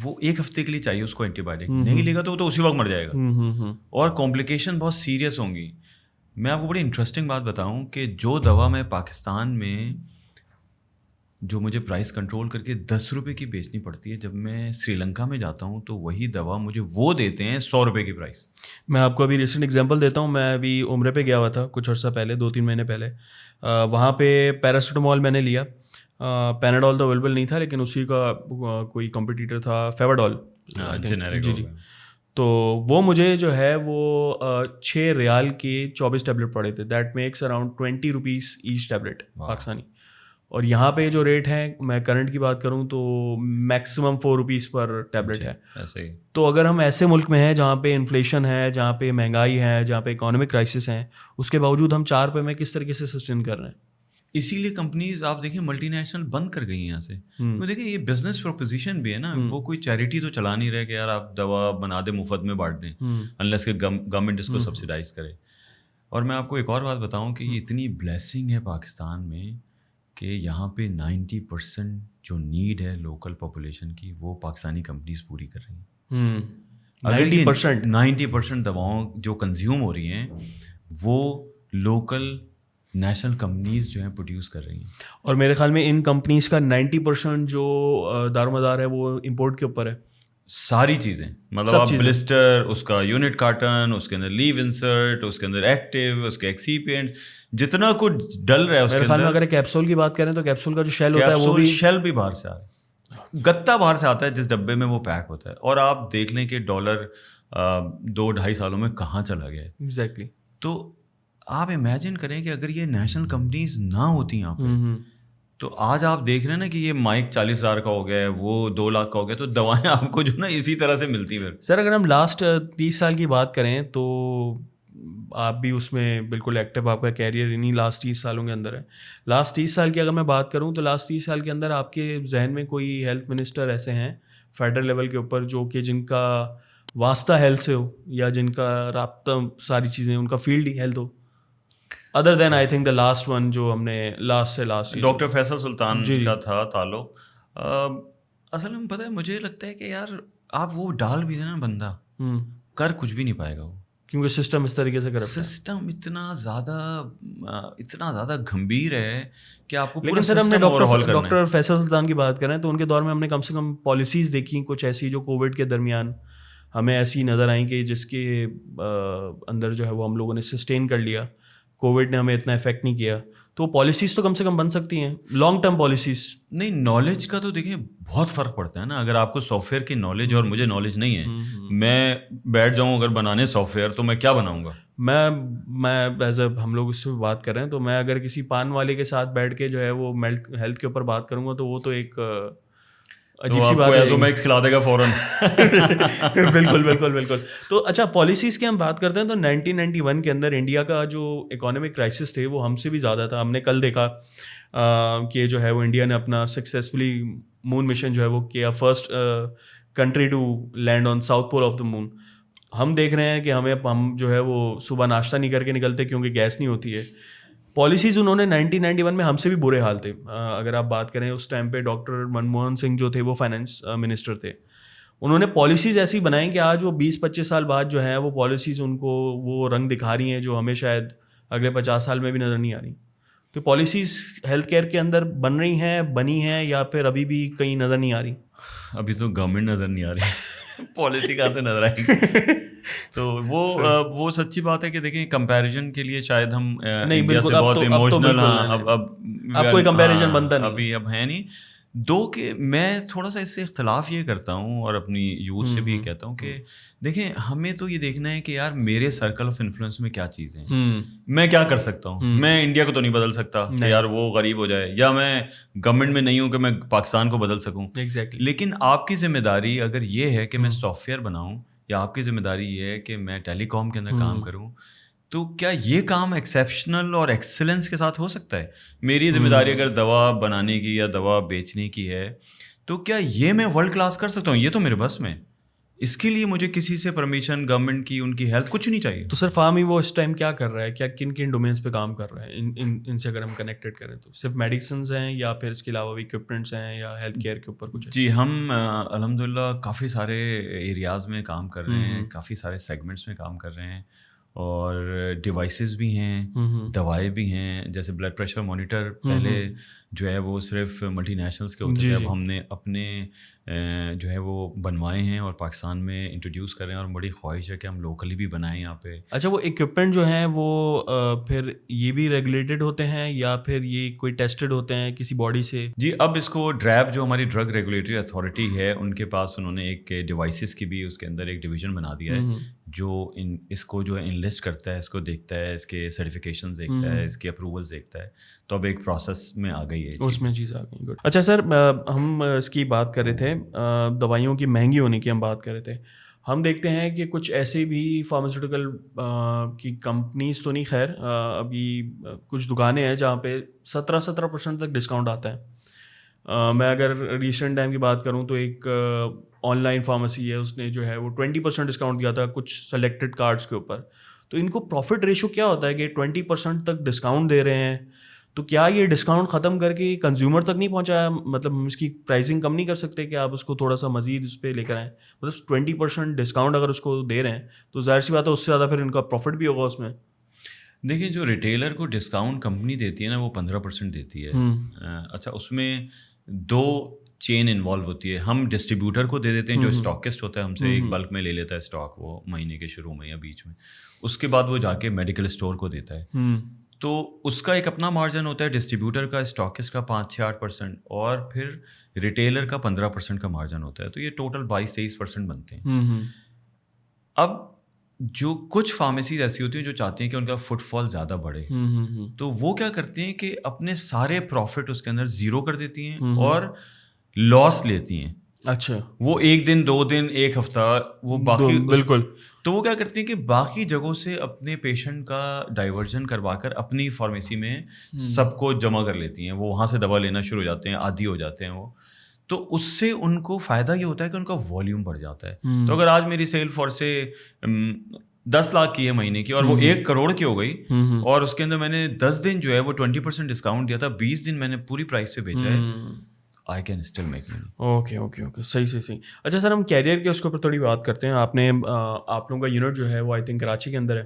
S2: وہ 1 ہفتے کے لیے چاہیے اس کو اینٹی بایوٹک, نہیں لے گا تو وہ تو اسی وقت مر جائے گا, اور کمپلیکیشن بہت سیریس ہوں گی. میں آپ کو بڑی انٹرسٹنگ بات بتاؤں کہ جو دوا میں پاکستان میں جو مجھے پرائز کنٹرول کر کے 10 روپے کی بیچنی پڑتی ہے, جب میں سری لنکا میں جاتا ہوں تو وہی دوا مجھے وہ دیتے ہیں 100 روپے کی پرائز.
S1: میں آپ کو ابھی ریسنٹ ایگزامپل دیتا ہوں. میں ابھی عمرے پہ گیا ہوا تھا کچھ عرصہ پہلے, 2-3 مہینے پہلے. وہاں پہ پیراسیٹامول میں نے لیا, پیناڈول تو اویلیبل نہیں تھا, لیکن اسی کا کوئی کمپٹیٹر تھا فیواڈول. جی. تو وہ مجھے جو ہے وہ 6 ریال کے 24 ٹیبلٹ پڑے تھے. That makes around 20 rupees each tablet Pakistani. اور یہاں پہ جو ریٹ ہے, میں کرنٹ کی بات کروں تو میکسیمم 4 روپیز پر ٹیبلٹ ہے. تو اگر ہم ایسے ملک میں ہیں جہاں پہ انفلیشن ہے, جہاں پہ مہنگائی ہے, جہاں پہ اکانومک کرائسس ہیں, اس کے باوجود ہم 4 روپے میں کس طریقے سے سسٹین کر رہے ہیں؟
S2: اسی لیے کمپنیز آپ دیکھیں ملٹی نیشنل بند کر گئی ہیں یہاں سے. دیکھیں یہ بزنس پروپوزیشن بھی ہے نا, وہ کوئی چیریٹی تو چلا نہیں رہے کہ یار آپ دوا بنا دیں مفت میں بانٹ دیں, انلیس کہ گورنمنٹ اس کو سبسیڈائز کرے. اور میں آپ کو ایک اور بات بتاؤں کہ یہ اتنی بلیسنگ ہے پاکستان میں کہ یہاں پہ 90% جو نیڈ ہے لوکل پاپولیشن کی وہ پاکستانی کمپنیز پوری کر رہی ہیں. اگر 90% دواؤں جو کنزیوم ہو رہی ہیں وہ لوکل نیشنل کمپنیز جو ہیں پروڈیوس کر رہی ہیں.
S1: اور میرے خیال میں ان کمپنیز کا 90% جو دار و مدار ہے وہ امپورٹ کے اوپر ہے.
S2: ساری چیزیں مطلب آپ بلسٹر، اس کا یونٹ کارٹن، اس کے اندر لیو انسرٹ، اس کے اندر ایکٹیو، اس کے ایکسیپینٹ، جتنا کچھ ڈل رہا ہے اس کے
S1: خیال میں
S2: اندر.
S1: اگر کیپسول کی بات کریں تو کیپسول کا جو شیل ہوتا ہے وہ
S2: کیپسول
S1: بھی
S2: شیل بھی باہر سے آ رہا ہے، گتا باہر سے آتا ہے جس ڈبے میں وہ پیک ہوتا ہے. اور آپ دیکھ لیں کہ ڈالر 2-2.5 سالوں میں کہاں چلا گیا ہے.
S1: ایگزیکٹلی.
S2: تو آپ امیجن کریں کہ اگر یہ نیشنل کمپنیز نہ ہوتی یہاں پہ تو آج آپ دیکھ رہے ہیں نا کہ یہ مائک 40,000 کا ہو گیا ہے، وہ 2 لاکھ کا ہو گیا، تو دوائیں آپ کو جو نا اسی طرح سے ملتی ہیں.
S1: سر اگر ہم لاسٹ 30 سال کی بات کریں تو آپ بھی اس میں بالکل ایکٹیو، آپ کا کیریئر انہیں لاسٹ 30 سالوں کے اندر ہے. لاسٹ 30 سال کی اگر میں بات کروں تو لاسٹ 30 سال کے اندر آپ کے ذہن میں کوئی ہیلتھ منسٹر ایسے ہیں فیڈرل لیول کے اوپر جو کہ جن کا واسطہ ہیلتھ سے ہو یا جن کا رابطہ ساری چیزیں ان کا فیلڈ ہی ہیلتھ ہو، other than I think the last one جو ہم نے لاسٹ
S2: ڈاکٹر فیصل سلطان کا تھا تعلق. اصل میں پتہ ہے مجھے لگتا ہے کہ یار آپ وہ ڈال بھی دینا بندہ کر کچھ بھی نہیں پائے گا وہ،
S1: کیونکہ سسٹم اس طریقے سے کرپٹ ہے.
S2: سسٹم اتنا زیادہ گمبھیر ہے کہ آپ کو پورا
S1: لیکن سر ہم نے
S2: سسٹم اوورہال کرنا ہے.
S1: ڈاکٹر فیصل سلطان کی بات کریں تو ان کے دور میں ہم نے کم سے کم پالیسیز دیکھی کچھ ایسی جو کووڈ کے درمیان ہمیں ایسی نظر آئیں کہ جس کے اندر جو ہے وہ ہم لوگوں نے سسٹین کر لیا. کووڈ نے ہمیں اتنا افیکٹ نہیں کیا، تو پالیسیز تو کم سے کم بن سکتی ہیں لانگ ٹرم پالیسیز.
S2: نہیں، نالج کا تو دیکھیں بہت فرق پڑتا ہے نا. اگر آپ کو سافٹ ویئر کی نالج اور مجھے نالج نہیں ہے، میں بیٹھ جاؤں اگر بنانے سافٹ ویئر تو میں کیا بناؤں گا.
S1: میں ایز اے ہم لوگ اس سے بات کر رہے ہیں تو میں اگر کسی پان والے کے ساتھ بیٹھ کے جو ہے وہ ہیلتھ کے اوپر بات کروں گا تو وہ تو ایک عجیب سی بات ہے.
S2: ایزومیکس کھلا دے گا فوراً.
S1: بالکل بالکل بالکل. تو اچھا پالیسیز کی ہم بات کرتے ہیں تو 1991 کے اندر انڈیا کا جو اکانومک کرائسس تھے وہ ہم سے بھی زیادہ تھا. ہم نے کل دیکھا کہ جو ہے وہ انڈیا نے اپنا سکسیزفلی مون مشن جو ہے وہ کیا، first country to land on south pole of the moon. ہم دیکھ رہے ہیں کہ ہم جو ہے وہ صبح ناشتہ نہیں کر کے نکلتے کیونکہ گیس نہیں ہوتی ہے. پالیسیز انہوں نے 1991 میں ہم سے بھی برے حال تھے. اگر آپ بات کریں اس ٹائم پہ ڈاکٹر منموہن سنگھ جو تھے وہ فائنانس منسٹر تھے، انہوں نے پالیسیز ایسی بنائیں کہ آج وہ 20-25 سال بعد جو ہیں وہ پالیسیز ان کو وہ رنگ دکھا رہی ہیں جو ہمیں شاید اگلے 50 سال میں بھی نظر نہیں آ رہی. تو پالیسیز ہیلتھ کیئر کے اندر بن رہی ہیں، بنی ہیں، یا پھر ابھی بھی کہیں نظر نہیں آ رہی؟
S2: ابھی تو گورنمنٹ نظر نہیں آ رہی، پالیسی کہاں سے نظر آئے گی. تو وہ سچی بات ہے کہ دیکھیں کمپیریزن کے لیے شاید ہم انڈیا سے بہت ایموشنل،
S1: اب کوئی کمپیریزن بنتا نہیں
S2: اب ہے نہیں. دو کہ میں تھوڑا سا اس سے اختلاف یہ کرتا ہوں اور اپنی یوتھ سے بھی یہ کہتا ہوں کہ دیکھیں ہمیں تو یہ دیکھنا ہے کہ یار میرے سرکل آف انفلوئنس میں کیا چیزیں ہیں، میں کیا کر سکتا ہوں. میں انڈیا کو تو نہیں بدل سکتا کہ یار وہ غریب ہو جائے، یا میں گورنمنٹ میں نہیں ہوں کہ میں پاکستان کو بدل سکوں. لیکن آپ کی ذمہ داری اگر یہ ہے کہ میں سافٹ ویئر بناؤں، یا آپ کی ذمہ داری یہ ہے کہ میں ٹیلی کام کے اندر کام کروں، تو کیا یہ کام ایکسیپشنل اور ایکسلنس کے ساتھ ہو سکتا ہے؟ میری ذمہ داری اگر دوا بنانے کی یا دوا بیچنے کی ہے تو کیا یہ میں ورلڈ کلاس کر سکتا ہوں؟ یہ تو میرے بس میں. اس کے لیے مجھے کسی سے پرمیشن، گورنمنٹ کی، ان کی ہیلپ کچھ نہیں چاہیے.
S1: تو سر فاہمی وہ اس ٹائم کیا کر رہا ہے، کیا کن کن ڈومینس پہ کام کر رہا ہے ان سے اگر ہم کنیکٹڈ کریں تو؟ صرف میڈیسنز ہیں یا پھر اس کے علاوہ بھی اکوپمنٹس ہیں یا ہیلتھ کیئر کے اوپر کچھ؟
S2: جی ہم الحمد للہ کافی سارے ایریاز میں کام کر رہے ہیں، کافی سارے سیگمنٹس میں کام کر رہے ہیں، اور ڈیوائسز بھی ہیں، دوائیں بھی ہیں. جیسے بلڈ پریشر مانیٹر پہلے جو ہے وہ صرف ملٹی نیشنلس کے ہوتے تھے، اب ہم نے اپنے جو ہے وہ بنوائے ہیں اور پاکستان میں انٹروڈیوس کر رہے ہیں، اور بڑی خواہش ہے کہ ہم لوکلی بھی بنائیں یہاں پہ.
S1: اچھا وہ اکوپمنٹ جو ہیں وہ پھر یہ بھی ریگولیٹڈ ہوتے ہیں یا پھر یہ کوئی ٹیسٹڈ ہوتے ہیں کسی باڈی سے؟
S2: جی اب اس کو ڈریب جو ہماری ڈرگ ریگولیٹری اتھارٹی ہے، ان کے پاس انہوں نے ایک ڈیوائسز کی بھی اس کے اندر ایک ڈویژن بنا دیا ہے جو اس کو جو ہے انلسٹ کرتا ہے، اس کو دیکھتا ہے، اس کے سرٹیفکیشنز دیکھتا ہے، اس کے اپروولز دیکھتا ہے. تو اب ایک پروسیس میں آ گئی ہے،
S1: اس میں چیز آ گئی. گڈ. اچھا سر ہم اس کی بات کر رہے تھے، دوائیوں کی مہنگی ہونے کی ہم بات کر رہے تھے. ہم دیکھتے ہیں کہ کچھ ایسے بھی فارماسیوٹیکل کی کمپنیز تو نہیں، خیر ابھی کچھ دکانیں ہیں جہاں پہ 17% تک ڈسکاؤنٹ آتا ہے. میں اگر ریسنٹ ٹائم کی بات کروں تو ایک آن لائن فارمیسی ہے، اس نے جو ہے وہ 20% ڈسکاؤنٹ دیا تھا کچھ سلیکٹڈ کارڈس کے اوپر. تو ان کو پروفٹ ریشو کیا ہوتا ہے کہ 20% تک ڈسکاؤنٹ دے رہے ہیں، تو کیا یہ ڈسکاؤنٹ ختم کر کے کنزیومر تک نہیں پہنچایا؟ مطلب ہم اس کی پرائسنگ کم نہیں کر سکتے کہ آپ اس کو تھوڑا سا مزید اس پہ لے کر آئیں؟ مطلب 20% ڈسکاؤنٹ اگر اس کو دے رہے ہیں تو ظاہر سی بات ہے اس سے زیادہ پھر ان کا پروفٹ بھی ہوگا اس میں.
S2: دیکھیں جو ریٹیلر کو ڈسکاؤنٹ کمپنی دیتی ہے نا وہ 15% دیتی ہے. اچھا اس میں 2 چین انوالو ہوتی ہے. ہم ڈسٹریبیوٹر کو دے دیتے ہیں جو اسٹاکسٹ ہوتا ہے, ہم سے ایک بلک میں لے لیتا ہے اسٹاک وہ مہینے کے شروع میں یا بیچ میں, اس کے بعد وہ جا کے میڈیکل اسٹور کو دیتا ہے. تو اس کا ایک اپنا مارجن ہوتا ہے, ڈسٹریبیوٹر کا, اسٹاکسٹ کا 5-8%, اور پھر ریٹیلر کا 15% کا مارجن ہوتا ہے. تو یہ ٹوٹل 22-23% بنتے ہیں. اب جو کچھ فارمیسیز ایسی ہوتی ہیں جو چاہتی ہیں کہ ان کا فٹ فال زیادہ بڑھے, تو وہ کیا کرتی ہیں کہ اپنے سارے پروفٹ اس کے اندر زیرو کر دیتی ہیں اور لاس لیتی ہیں.
S1: اچھا, وہ
S2: 1 دن 2 دن 1 ہفتہ وہ باقی
S1: بالکل.
S2: تو وہ کیا کرتی ہیں کہ باقی جگہوں سے اپنے پیشنٹ کا ڈائیورژن کروا کر اپنی فارمیسی میں سب کو جمع کر لیتی ہیں. وہ وہاں سے دوا لینا شروع ہو جاتے ہیں, عادی ہو جاتے ہیں وہ. تو اس سے ان کو فائدہ یہ ہوتا ہے کہ ان کا والیوم بڑھ جاتا ہے. تو اگر آج میری سیل فورس سے 10 لاکھ کی ہے مہینے کی اور وہ 1 کروڑ کی ہو گئی, اور اس کے اندر میں نے 10 دن جو ہے وہ 20% ڈسکاؤنٹ دیا تھا, 20 دن میں نے پوری پرائس پہ بیچا ہے, I can still make money.
S1: Okay, صحیح. اچھا سر, ہم کیریئر کے اس کے اوپر تھوڑی بات کرتے ہیں. آپ لوگوں کا یونٹ جو ہے وہ آئی تھنک کراچی کے اندر ہے.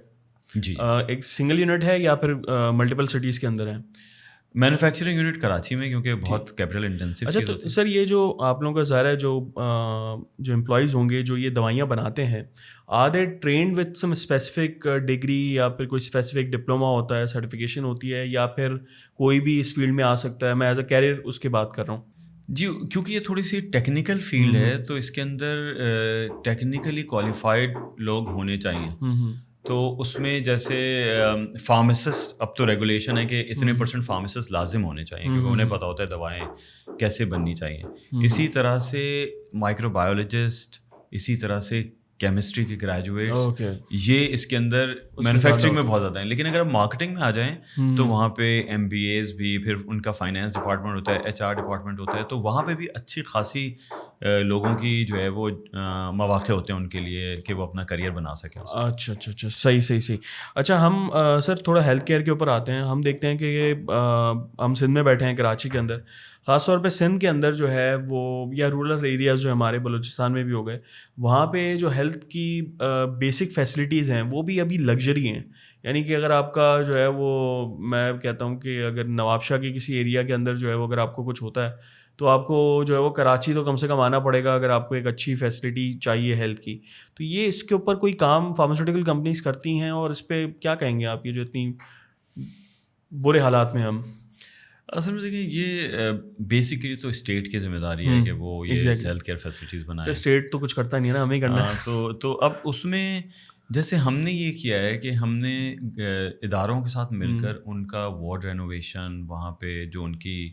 S2: جی,
S1: ایک سنگل یونٹ ہے یا پھر ملٹیپل سٹیز کے اندر ہے؟
S2: مینوفیکچرنگ یونٹ کراچی میں, کیونکہ بہت کیپٹل انٹینسو.
S1: اچھا, تو سر یہ جو آپ لوگوں کا ظاہر ہے جو امپلائیز ہوں گے جو یہ دوائیاں بناتے ہیں, are they trained with some specific degree یا پھر کوئی اسپیسیفک ڈپلوما ہوتا ہے, سرٹیفکیشن ہوتی ہے, یا پھر کوئی بھی اس فیلڈ میں آ سکتا ہے؟ میں ایز اے کیریئر اس کی بات کر رہا ہوں.
S2: جی, کیونکہ یہ تھوڑی سی ٹیکنیکل فیلڈ ہے, تو اس کے اندر ٹیکنیکلی کوالیفائڈ لوگ ہونے چاہیے. تو اس میں جیسے فارماسسٹ, اب تو ریگولیشن ہے کہ اتنے % فارماسسٹ لازم ہونے چاہیے, کیونکہ انہیں پتہ ہوتا ہے دوائیں کیسے بننی چاہیے. اسی طرح سے مائکرو بایولوجسٹ, اسی طرح سے کیمسٹری کے گریجویٹس, یہ اس کے اندر مینوفیکچرنگ میں بہت زیادہ ہیں. لیکن اگر آپ مارکیٹنگ میں آ جائیں تو وہاں پہ MBAs بھی, پھر ان کا فائنینس ڈپارٹمنٹ ہوتا ہے, HR ڈپارٹمنٹ ہوتا ہے, تو وہاں پہ بھی اچھی خاصی لوگوں کی جو ہے وہ مواقع ہوتے ہیں ان کے لیے کہ وہ اپنا کریئر بنا سکیں.
S1: اچھا, صحیح. اچھا, ہم سر تھوڑا ہیلتھ کیئر کے اوپر آتے ہیں. ہم دیکھتے ہیں کہ یہ ہم سندھ میں بیٹھے ہیں, کراچی کے اندر, خاص طور پہ سندھ کے اندر جو ہے وہ, یا رورل ایریاز جو ہمارے بلوچستان میں بھی ہو گئے, وہاں پہ جو ہیلتھ کی بیسک فیسلٹیز ہیں وہ بھی ابھی لگژری ہیں. یعنی کہ اگر آپ کا جو ہے وہ, میں کہتا ہوں کہ اگر نواب شاہ کے کسی ایریا کے اندر جو ہے وہ اگر آپ کو کچھ ہوتا ہے تو آپ کو جو ہے وہ کراچی تو کم سے کم آنا پڑے گا اگر آپ کو ایک اچھی فیسلٹی چاہیے ہیلتھ کی. تو یہ اس کے اوپر کوئی کام فارماسیوٹیکل کمپنیز کرتی ہیں, اور اس پہ کیا کہیں گے آپ, یہ جو اتنی برے حالات میں ہم؟
S2: اصل میں دیکھیں, یہ بیسیکلی تو اسٹیٹ کی ذمہ داری ہے کہ وہ یہ ہیلتھ کیئر فیسلٹیز بنائے.
S1: اسٹیٹ تو کچھ کرتا نہیں ہے نا, ہمیں ہی کرنا ہے.
S2: تو اب اس میں جیسے ہم نے یہ کیا ہے کہ ہم نے اداروں کے ساتھ مل کر ان کا وارڈ رینوویشن, وہاں پہ جو ان کی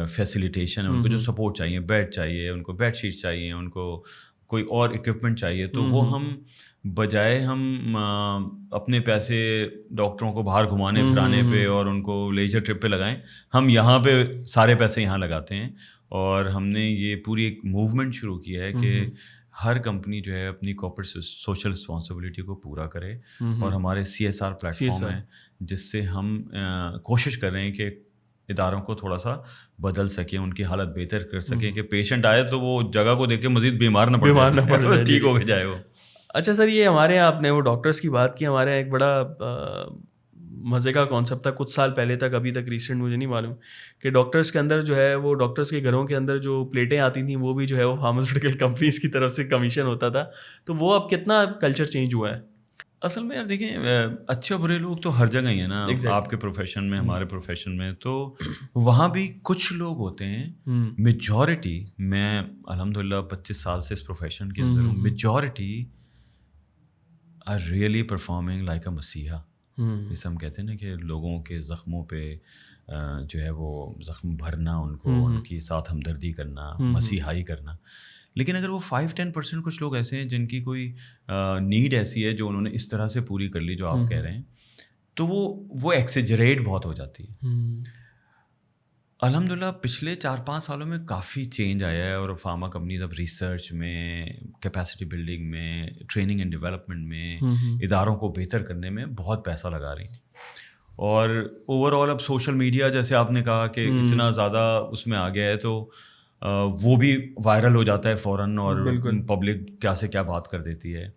S2: فیسیلیٹیشن ہے, ان کو جو سپورٹ چاہیے, بیڈ چاہیے, ان کو بیڈ شیٹ چاہیے, ان کو کوئی اور اکوپمنٹ چاہیے, تو وہ ہم بجائے ہم اپنے پیسے ڈاکٹروں کو باہر گھمانے پھرانے پہ اور ان کو لیجر ٹرپ پہ لگائیں, ہم یہاں پہ سارے پیسے یہاں لگاتے ہیں. اور ہم نے یہ پوری ایک موومنٹ شروع کیا ہے کہ ہر کمپنی جو ہے اپنی کارپوریٹ سوشل رسپانسبلٹی کو پورا کرے, اور ہمارے CSR پلیٹفارم ہیں جس سے ہم کوشش کر رہے ہیں کہ اداروں کو تھوڑا سا بدل سکیں, ان کی حالت بہتر کر سکیں, کہ پیشنٹ آئے تو وہ جگہ کو دیکھ کے مزید بیمار نہ پڑے, ٹھیک ہو کے جائے وہ.
S1: اچھا سر, یہ ہمارے یہاں آپ نے وہ ڈاکٹرس کی بات کی, ہمارے یہاں ایک بڑا مزے کا کانسیپٹ تھا کچھ سال پہلے تک, ابھی تک ریسنٹ مجھے نہیں معلوم, کہ ڈاکٹرس کے اندر جو ہے وہ ڈاکٹرس کے گھروں کے اندر جو پلیٹیں آتی تھیں وہ بھی جو ہے وہ فارماسیوٹیکل کمپنیز کی طرف سے کمیشن ہوتا تھا. تو وہ اب کتنا کلچر چینج ہوا ہے؟
S2: اصل میں یار دیکھیں, اچھے برے لوگ تو ہر جگہ ہی ہیں نا, آپ کے پروفیشن میں, ہمارے پروفیشن میں, تو وہاں بھی کچھ لوگ ہوتے ہیں. میجورٹی, میں الحمدللہ 25 سال سے اس پروفیشن کے اندر ہوں, majority are really performing like a مسیحا, جسے ہم کہتے ہیں نا کہ لوگوں کے زخموں پہ جو ہے وہ زخم بھرنا, ان کو ان کی ساتھ ہمدردی کرنا, مسیحائی کرنا. لیکن اگر وہ 5-10% کچھ لوگ ایسے ہیں جن کی کوئی نیڈ ایسی ہے جو انہوں نے اس طرح سے پوری کر لی جو آپ کہہ رہے ہیں, تو وہ ایکسیجریٹ بہت ہو جاتی ہے. الحمدللہ پچھلے 4-5 سالوں میں کافی چینج آیا ہے, اور فارما کمپنیز اب ریسرچ میں, کیپیسٹی بلڈنگ میں, ٹریننگ اینڈ ڈیولپمنٹ میں, اداروں کو بہتر کرنے میں بہت پیسہ لگا رہی ہیں. اور اوور آل اب سوشل میڈیا, جیسے آپ نے کہا کہ اتنا زیادہ اس میں آ گیا ہے, تو وہ بھی وائرل ہو جاتا ہے فوراً, اور پبلک کیا سے کیا بات کر دیتی ہے.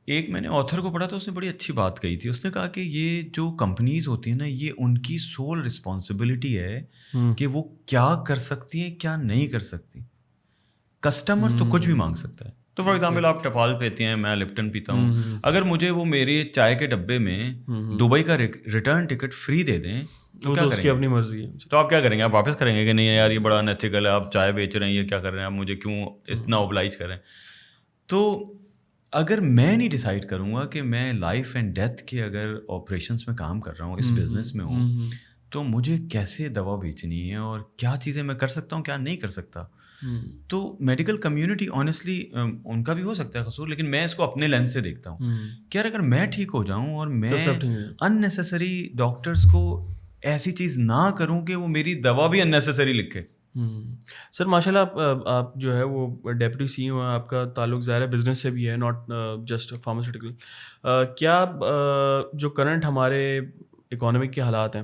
S2: ایک میں نے آتھر کو پڑھا تھا, اس نے بڑی اچھی بات کہی تھی. اس نے کہا کہ یہ جو کمپنیز ہوتی ہیں نا, یہ ان کی سول رسپانسبلٹی ہے کہ وہ کیا کر سکتی ہیں کیا نہیں کر سکتی. کسٹمر تو کچھ بھی مانگ سکتا ہے. تو فار ایگزامپل آپ ٹپال پیتے ہیں, میں لپٹن پیتا ہوں, اگر مجھے وہ میرے چائے کے ڈبے میں دبئی کا ریٹرن ٹکٹ فری دے دیں تو کیا کریں گے؟
S1: اپنی مرضی ہے.
S2: تو آپ کیا کریں گے؟ آپ واپس کریں گے کہ نہیں یار یہ بڑا انیتھیکل ہے, آپ چائے بیچ رہے ہیں, یہ کیا کر رہے ہیں آپ, مجھے کیوں اتنا اوبلائز کر رہے ہیں. تو اگر میں نہیں ڈیسائیڈ کروں گا کہ میں لائف اینڈ ڈیتھ کے اگر آپریشنس میں کام کر رہا ہوں, اس بزنس میں ہوں, تو مجھے کیسے دوا بیچنی ہے اور کیا چیزیں میں کر سکتا ہوں کیا نہیں کر سکتا. تو میڈیکل کمیونٹی آنیسٹلی ان کا بھی ہو سکتا ہے قصور, لیکن میں اس کو اپنے لینس سے دیکھتا ہوں کہ یار اگر میں ٹھیک ہو جاؤں اور میں اننیسیسری ڈاکٹرس کو ایسی چیز نہ کروں کہ وہ میری دوا بھی اننیسیسری لکھے.
S1: سر ماشاء اللہ آپ جو ہے وہ ڈیپٹی سی او ہیں, آپ کا تعلق ظاہر ہے بزنس سے بھی ہے, ناٹ جسٹ فارماسیوٹیکل. کیا جو کرنٹ ہمارے اکانومک کے حالات ہیں,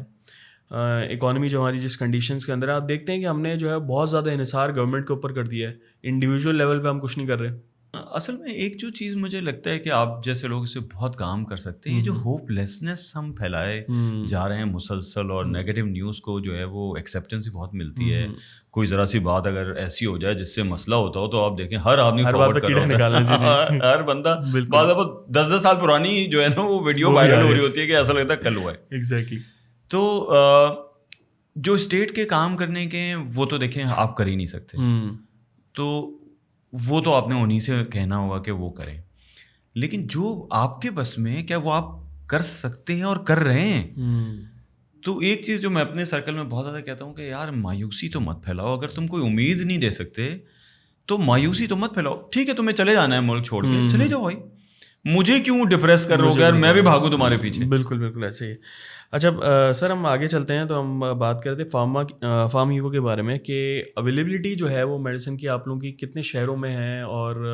S1: اکانومی جو ہماری جس کنڈیشنز کے اندر ہے, آپ دیکھتے ہیں کہ ہم نے جو ہے بہت زیادہ انحصار گورنمنٹ کے اوپر کر دیا ہے, انڈیویجول لیول پہ ہم کچھ نہیں کر رہے.
S2: اصل میں ایک جو چیز مجھے لگتا ہے کہ آپ جیسے لوگ اس سے بہت کام کر سکتے ہیں, یہ جو ہوپ لیسنس ہم پھیلائے جا رہے ہیں مسلسل, اور نیگیٹو نیوز کو جو ہے وہ ایکسیپٹنس بھی بہت ملتی ہے. کوئی ذرا سی بات اگر ایسی ہو جائے جس سے مسئلہ ہوتا ہو تو آپ دیکھیں ہر آدمی فارورڈ کر رہا ہوتا ہے, ہر بندہ, بعض دفعہ 10 سال پرانی جو ہے نا وہ ویڈیو وائرل ہو رہی ہوتی ہے کہ ایسا لگتا ہے کل ہوا ہے.
S1: ایگزیکٹلی.
S2: تو جو اسٹیٹ کے کام کرنے کے وہ تو دیکھیں آپ کر ہی نہیں سکتے, تو وہ تو آپ نے انہیں سے کہنا ہوگا کہ وہ کریں. لیکن جو آپ کے بس میں کیا وہ آپ کر سکتے ہیں اور کر رہے ہیں. تو ایک چیز جو میں اپنے سرکل میں بہت زیادہ کہتا ہوں کہ یار مایوسی تو مت پھیلاؤ. اگر تم کوئی امید نہیں دے سکتے تو مایوسی تو مت پھیلاؤ. ٹھیک ہے تمہیں چلے جانا ہے ملک چھوڑ کے, چلے جاؤ بھائی, مجھے کیوں ڈپریس کر رہے ہو یار, میں بھی بھاگوں تمہارے پیچھے.
S1: بالکل بالکل ایسے ہی. اچھا سر ہم آگے چلتے ہیں, تو ہم بات کرتے ہیں فارم ہیوو کے بارے میں کہ اویلیبلٹی جو ہے وہ میڈیسن کی آپ لوگوں کی کتنے شہروں میں ہے, اور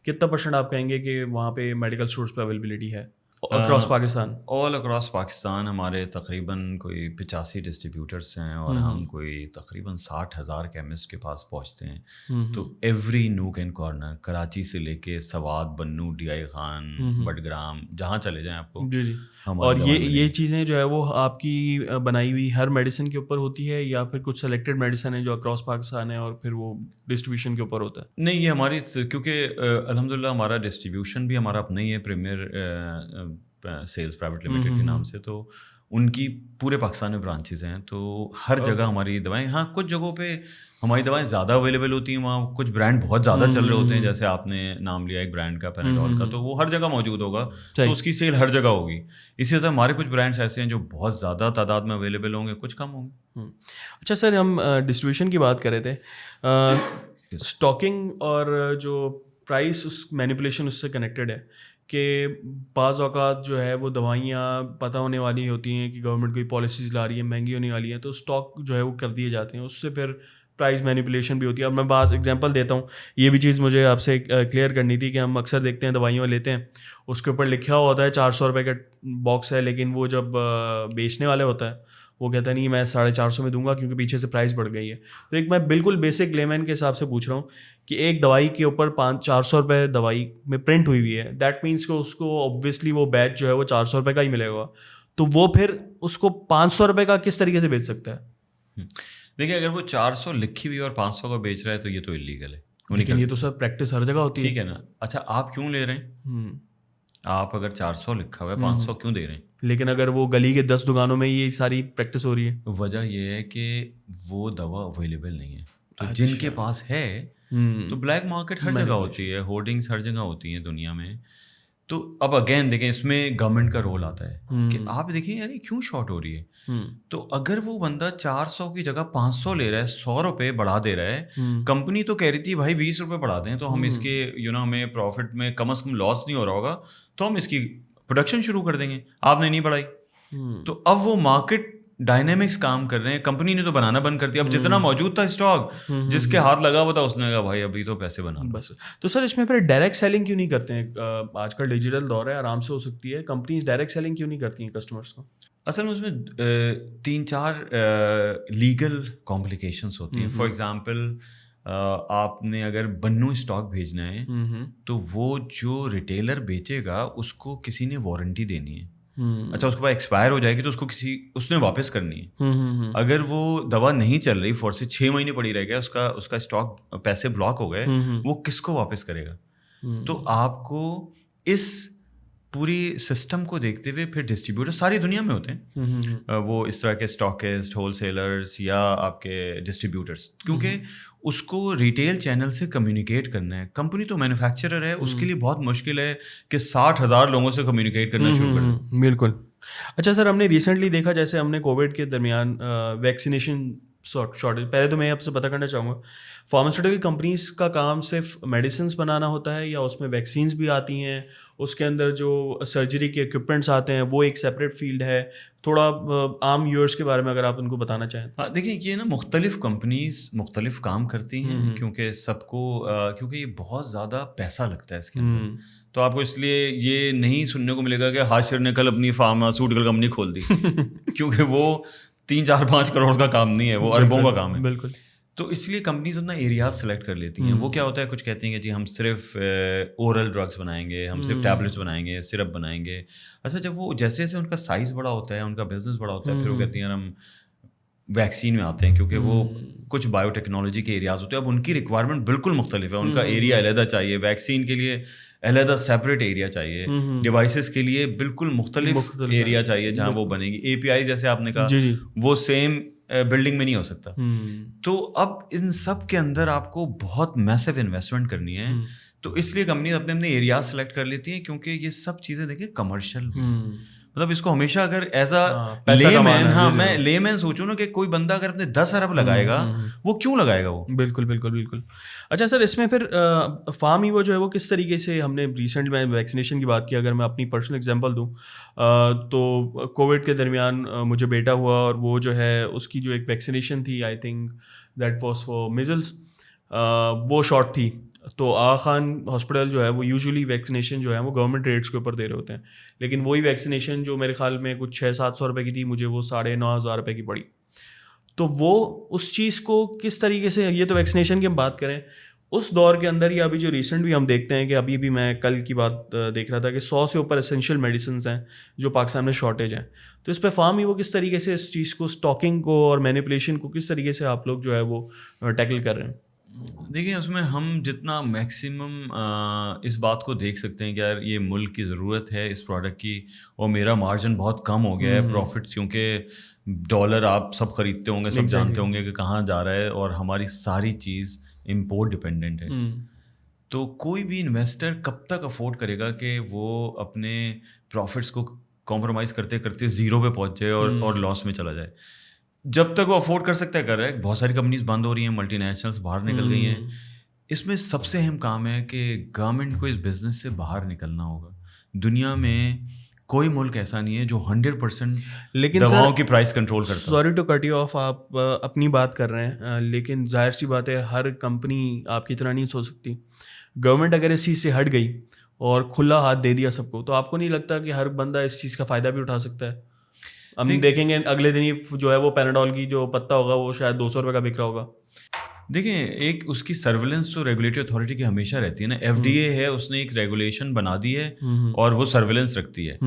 S1: کتنا پرسنٹ آپ کہیں گے کہ وہاں پہ میڈیکل اسٹورس پہ اویلیبلٹی ہے across Pakistan?
S2: All across Pakistan ہمارے تقریباً کوئی 85 ڈسٹریبیوٹرس ہیں, اور ہم کوئی تقریباً 60,000 کیمسٹ کے پاس پہنچتے ہیں. تو every knock and corner, Karachi سے لے کے سوات, بنو, ڈی آئی خان, بڈگرام, جہاں چلے جائیں آپ کو.
S1: جی. اور یہ چیزیں جو ہے وہ آپ کی بنائی ہوئی ہر میڈیسن کے اوپر ہوتی ہے, یا پھر کچھ سلیکٹڈ میڈیسن ہے جو اکراس پاکستان ہے اور پھر وہ ڈسٹریبیوشن کے اوپر ہوتا ہے؟
S2: نہیں, یہ ہماری, کیونکہ الحمد للہ ہمارا ڈسٹریبیوشن بھی ہمارا اپنا ہی ہے, پریمیئر سیلز پرائیویٹ لمیٹڈ کے نام سے. تو ان کی پورے پاکستان میں برانچز ہیں, تو ہر جگہ ہماری دوائیں, ہاں کچھ جگہوں پہ ہماری دوائیں زیادہ اویلیبل ہوتی ہیں, وہاں کچھ برانڈ بہت زیادہ چل رہے ہوتے ہیں, جیسے آپ نے نام لیا ایک برانڈ کا پیناڈول کا, تو وہ ہر جگہ موجود ہوگا, تو اس کی سیل ہر جگہ ہوگی. اسی طرح ہمارے کچھ برانڈس ایسے ہیں جو بہت زیادہ تعداد میں اویلیبل ہوں گے, کچھ کم ہوں گے.
S1: اچھا سر, ہم ڈسٹریبیوشن کی بات کر رہے تھے, اسٹاکنگ اور جو پرائس اس مینیپولیشن اس سے کنیکٹڈ ہے کہ بعض اوقات جو ہے وہ دوائیاں پتہ ہونے والی ہوتی ہیں کہ گورنمنٹ کوئی پالیسیز لا رہی ہے, مہنگی ہونے والی ہیں, تو اسٹاک جو ہے وہ کر دیے جاتے ہیں, اس سے پھر پرائز مینیپولیشن بھی ہوتی ہے. اب میں بعض ایگزامپل دیتا ہوں, یہ بھی چیز مجھے آپ سے کلیئر کرنی تھی کہ ہم اکثر دیکھتے ہیں دوائیوں لیتے ہیں, اس کے اوپر لکھا ہوا ہوتا ہے 400 روپے کا باکس ہے, لیکن وہ جب بیچنے والے ہوتا ہے وہ کہتا ہے نہیں میں 450 میں دوں گا کیونکہ پیچھے سے پرائز بڑھ گئی ہے. تو ایک میں بالکل بیسک لیمین کے حساب سے پوچھ رہا ہوں کہ ایک دوائی کے اوپر 400 روپے دوائی میں پرنٹ ہوئی ہوئی ہے, دیٹ مینس کہ اس کو اوبویسلی وہ بیچ جو ہے وہ 400 روپے کا ہی ملے گا, تو وہ پھر اس کو 500 روپے کا کس طریقے سے بیچ سکتا ہے؟
S2: دیکھیے اگر وہ 400 لکھی ہوئی اور 500 کا بیچ رہا ہے تو یہ تو انلیگل ہے.
S1: لیکن یہ تو سر پریکٹس ہر جگہ ہوتی ہے.
S2: ٹھیک ہے نا, اچھا آپ کیوں لے رہے ہیں؟ آپ اگر 400 لکھا ہوا ہے 500 کیوں دے رہے ہیں؟
S1: لیکن اگر وہ گلی کے 10 دکانوں میں یہ ساری پریکٹس ہو رہی ہے,
S2: وجہ یہ ہے کہ وہ دوا اویلیبل نہیں ہے. تو جن کے پاس ہے, تو بلیک مارکیٹ ہر جگہ ہوتی ہے, ہورڈنگس ہر جگہ ہوتی ہیں دنیا میں. تو اب اگین دیکھیں اس میں گورنمنٹ کا رول آتا ہے کہ آپ دیکھیں یار یہ کیوں شارٹ ہو رہی ہے. تو اگر وہ بندہ 400 کی جگہ 500 لے رہا ہے, 100 روپے بڑھا دے رہا ہے, کمپنی تو کہہ رہی تھی بھائی 20 روپے بڑھا دیں تو ہم اس کے ہمیں پروفٹ میں کم از کم لاس نہیں ہو رہا ہوگا, تو ہم اس کی پروڈکشن شروع کر دیں گے. آپ نے نہیں بڑھائی, تو اب وہ مارکیٹ ڈائنامکس کام کر رہے ہیں, کمپنی نے تو بنانا بند کر دیا. اب جتنا موجود تھا اسٹاک, جس کے ہاتھ لگا ہوا تھا اس نے کہا بھائی ابھی تو پیسے بنا
S1: بس. تو سر اس میں پھر ڈائریکٹ سیلنگ کیوں نہیں کرتے ہیں؟ آج کل ڈیجیٹل دور ہے, آرام سے ہو سکتی ہے, کمپنیز ڈائریکٹ سیلنگ کیوں نہیں کرتی ہیں کسٹمرس کو؟
S2: اصل میں اس میں 3-4 لیگل کمپلیکیشنس ہوتی ہیں. فار ایگزامپل آپ نے اگر بنو اسٹاک بھیجنا ہے تو وہ جو ریٹیلر بیچے گا اس کو کسی نے وارنٹی دینی ہے. اچھا اس کے بعد ایکسپائر ہو جائے گی تو اس نے واپس کرنی ہے. اگر وہ دوا نہیں چل رہی فور سے 6 مہینے پڑی رہ گیا, اس کا اسٹاک پیسے بلاک ہو گئے, وہ کس کو واپس کرے گا؟ تو آپ کو اس پوری سسٹم کو دیکھتے ہوئے پھر ڈسٹریبیوٹر ساری دنیا میں ہوتے ہیں, وہ اس طرح کے اسٹاکسٹ, ہول سیلرس یا آپ کے ڈسٹریبیوٹرس, کیونکہ اس کو ریٹیل چینل سے کمیونیکیٹ کرنا ہے. کمپنی تو مینوفیکچرر ہے, اس کے لیے بہت مشکل ہے کہ 60,000 لوگوں سے کمیونیکیٹ کرنا شروع کر دیں.
S1: بالکل. اچھا سر, ہم نے ریسنٹلی دیکھا جیسے ہم نے کووڈ کے درمیان ویکسینیشن شارٹیج, پہلے تو میں آپ سے پتہ کرنا چاہوں گا فارماسیوٹیکل کمپنیز کا کام صرف میڈیسنس بنانا ہوتا ہے یا اس میں ویکسینس بھی آتی ہیں, اس کے اندر جو سرجری کے اکوپمنٹس آتے ہیں وہ ایک سیپریٹ فیلڈ ہے؟ تھوڑا عام یوزرس کے بارے میں اگر آپ ان کو بتانا چاہیں.
S2: ہاں دیکھیں, یہ نا مختلف کمپنیز مختلف کام کرتی ہیں, کیونکہ سب کو کیونکہ یہ بہت زیادہ پیسہ لگتا ہے اس کے اندر. تو آپ کو اس لیے یہ نہیں سننے کو ملے گا کہ حاشر نے کل اپنی فارماسیوٹیکل کمپنی کھول دی, کیونکہ وہ 3-4-5 کروڑ کا کام نہیں ہے, وہ اربوں کا کام ہے.
S1: بالکل.
S2: تو اس لیے کمپنیز اپنا ایریاز سلیکٹ کر لیتی ہیں. وہ کیا ہوتا ہے, کچھ کہتے ہیں کہ جی ہم صرف اورل ڈرگس بنائیں گے, ہم صرف ٹیبلٹس بنائیں گے, سرپ بنائیں گے. اچھا جب وہ جیسے جیسے ان کا سائز بڑا ہوتا ہے, ان کا بزنس بڑا ہوتا ہے, پھر وہ کہتی ہیں ہم ویکسین میں آتے ہیں, کیونکہ وہ کچھ بایو ٹیکنالوجی کے ایریاز ہوتے ہیں. اب ان کی ریکوائرمنٹ بالکل مختلف ہے, ان کا ایریا علیحدہ چاہیے, ویکسین کے لیے علیحدہ سیپریٹ ایریا چاہیے, ڈیوائسز کے لیے بالکل مختلف ایریا چاہیے جہاں وہ بنے گی. اے پی آئی جیسے آپ نے کہا وہ سیم بلڈنگ میں نہیں ہو سکتا. تو اب ان سب کے اندر آپ کو بہت میسو انویسٹمنٹ کرنی ہے. تو اس لیے کمپنیز اپنے اپنے ایریاز سلیکٹ کر لیتی ہیں, کیونکہ یہ سب چیزیں دیکھیں کمرشل مطلب اس کو ہمیشہ اگر ایز اے لے مین, ہاں میں لے مین سوچوں نا کہ کوئی بندہ اگر اپنے 10 ارب لگائے گا وہ کیوں لگائے گا وہ.
S1: بالکل بالکل بالکل. اچھا سر, اس میں پھر فارم ایوو جو ہے وہ کس طریقے سے, ہم نے ریسنٹ میں ویکسینیشن کی بات کی, اگر میں اپنی پرسنل ایگزامپل دوں تو کووڈ کے درمیان مجھے بیٹا ہوا, اور وہ جو ہے اس کی جو ایک ویکسینیشن تھی, I think that was for measles, وہ شارٹ تھی. تو آغا خان ہاسپٹل جو ہے وہ یوزولی ویکسینیشن جو ہے وہ گورنمنٹ ریٹس کے اوپر دے رہے ہوتے ہیں, لیکن وہی ویکسینیشن جو میرے خیال میں کچھ 600-700 روپے کی تھی, مجھے وہ 9,500 روپے کی پڑی. تو وہ اس چیز کو کس طریقے سے, یہ تو ویکسینیشن کی ہم بات کریں, اس دور کے اندر یا ابھی جو ریسنٹ بھی ہم دیکھتے ہیں کہ ابھی بھی میں کل کی بات دیکھ رہا تھا کہ 100 سے اوپر اسینشیل میڈیسنز ہیں جو پاکستان میں شارٹیج ہیں. تو اس پہ فارم ایوو کس طریقے سے اس چیز کو, اسٹاکنگ کو اور مینیپولیشن کو کس طریقے سے آپ لوگ جو ہے وہ ٹیکل کر رہے ہیں؟
S2: دیکھیں اس میں ہم جتنا میکسیمم اس بات کو دیکھ سکتے ہیں کہ یار یہ ملک کی ضرورت ہے اس پروڈکٹ کی, اور میرا مارجن بہت کم ہو گیا ہے پروفٹ, کیونکہ ڈالر آپ سب خریدتے ہوں گے, سب جانتے ہوں گے کہ کہاں جا رہا ہے, اور ہماری ساری چیز امپورٹ ڈپینڈنٹ ہے. تو کوئی بھی انویسٹر کب تک افورڈ کرے گا کہ وہ اپنے پروفٹس کو کمپرومائز کرتے کرتے زیرو پہ پہنچ جائے اور لاس میں چلا جائے؟ جب تک وہ افورڈ کر سکتا ہے کر رہا ہے. بہت ساری کمپنیز بند ہو رہی ہیں, ملٹی نیشنلس باہر نکل گئی ہیں. اس میں سب سے اہم کام ہے کہ گورنمنٹ کو اس بزنس سے باہر نکلنا ہوگا. دنیا میں کوئی ملک ایسا نہیں ہے جو 100% دواؤں کی پرائس کنٹرول کرتا ہے.
S1: Sorry to cut you off, آپ اپنی بات کر رہے ہیں, لیکن ظاہر سی بات ہے ہر کمپنی آپ کی طرح نہیں سوچ سکتی. گورنمنٹ اگر اس چیز سے ہٹ گئی اور کھلا ہاتھ دے دیا سب کو, تو آپ کو نہیں لگتا کہ ہر بندہ اس چیز کا فائدہ بھی اٹھا سکتا ہے؟ ہم دیکھیں گے اگلے دن ہی جو ہے وہ پیناڈول کی جو پتا ہوگا وہ شاید 200 روپے کا بک رہا ہوگا.
S2: دیکھیں ایک اس کی سرویلنس تو ریگولیٹری اتھارٹی کی ہمیشہ رہتی ہے نا. ایف ڈی اے ہے, اس نے ایک ریگولیشن بنا دی ہے اور وہ سرویلنس رکھتی ہے.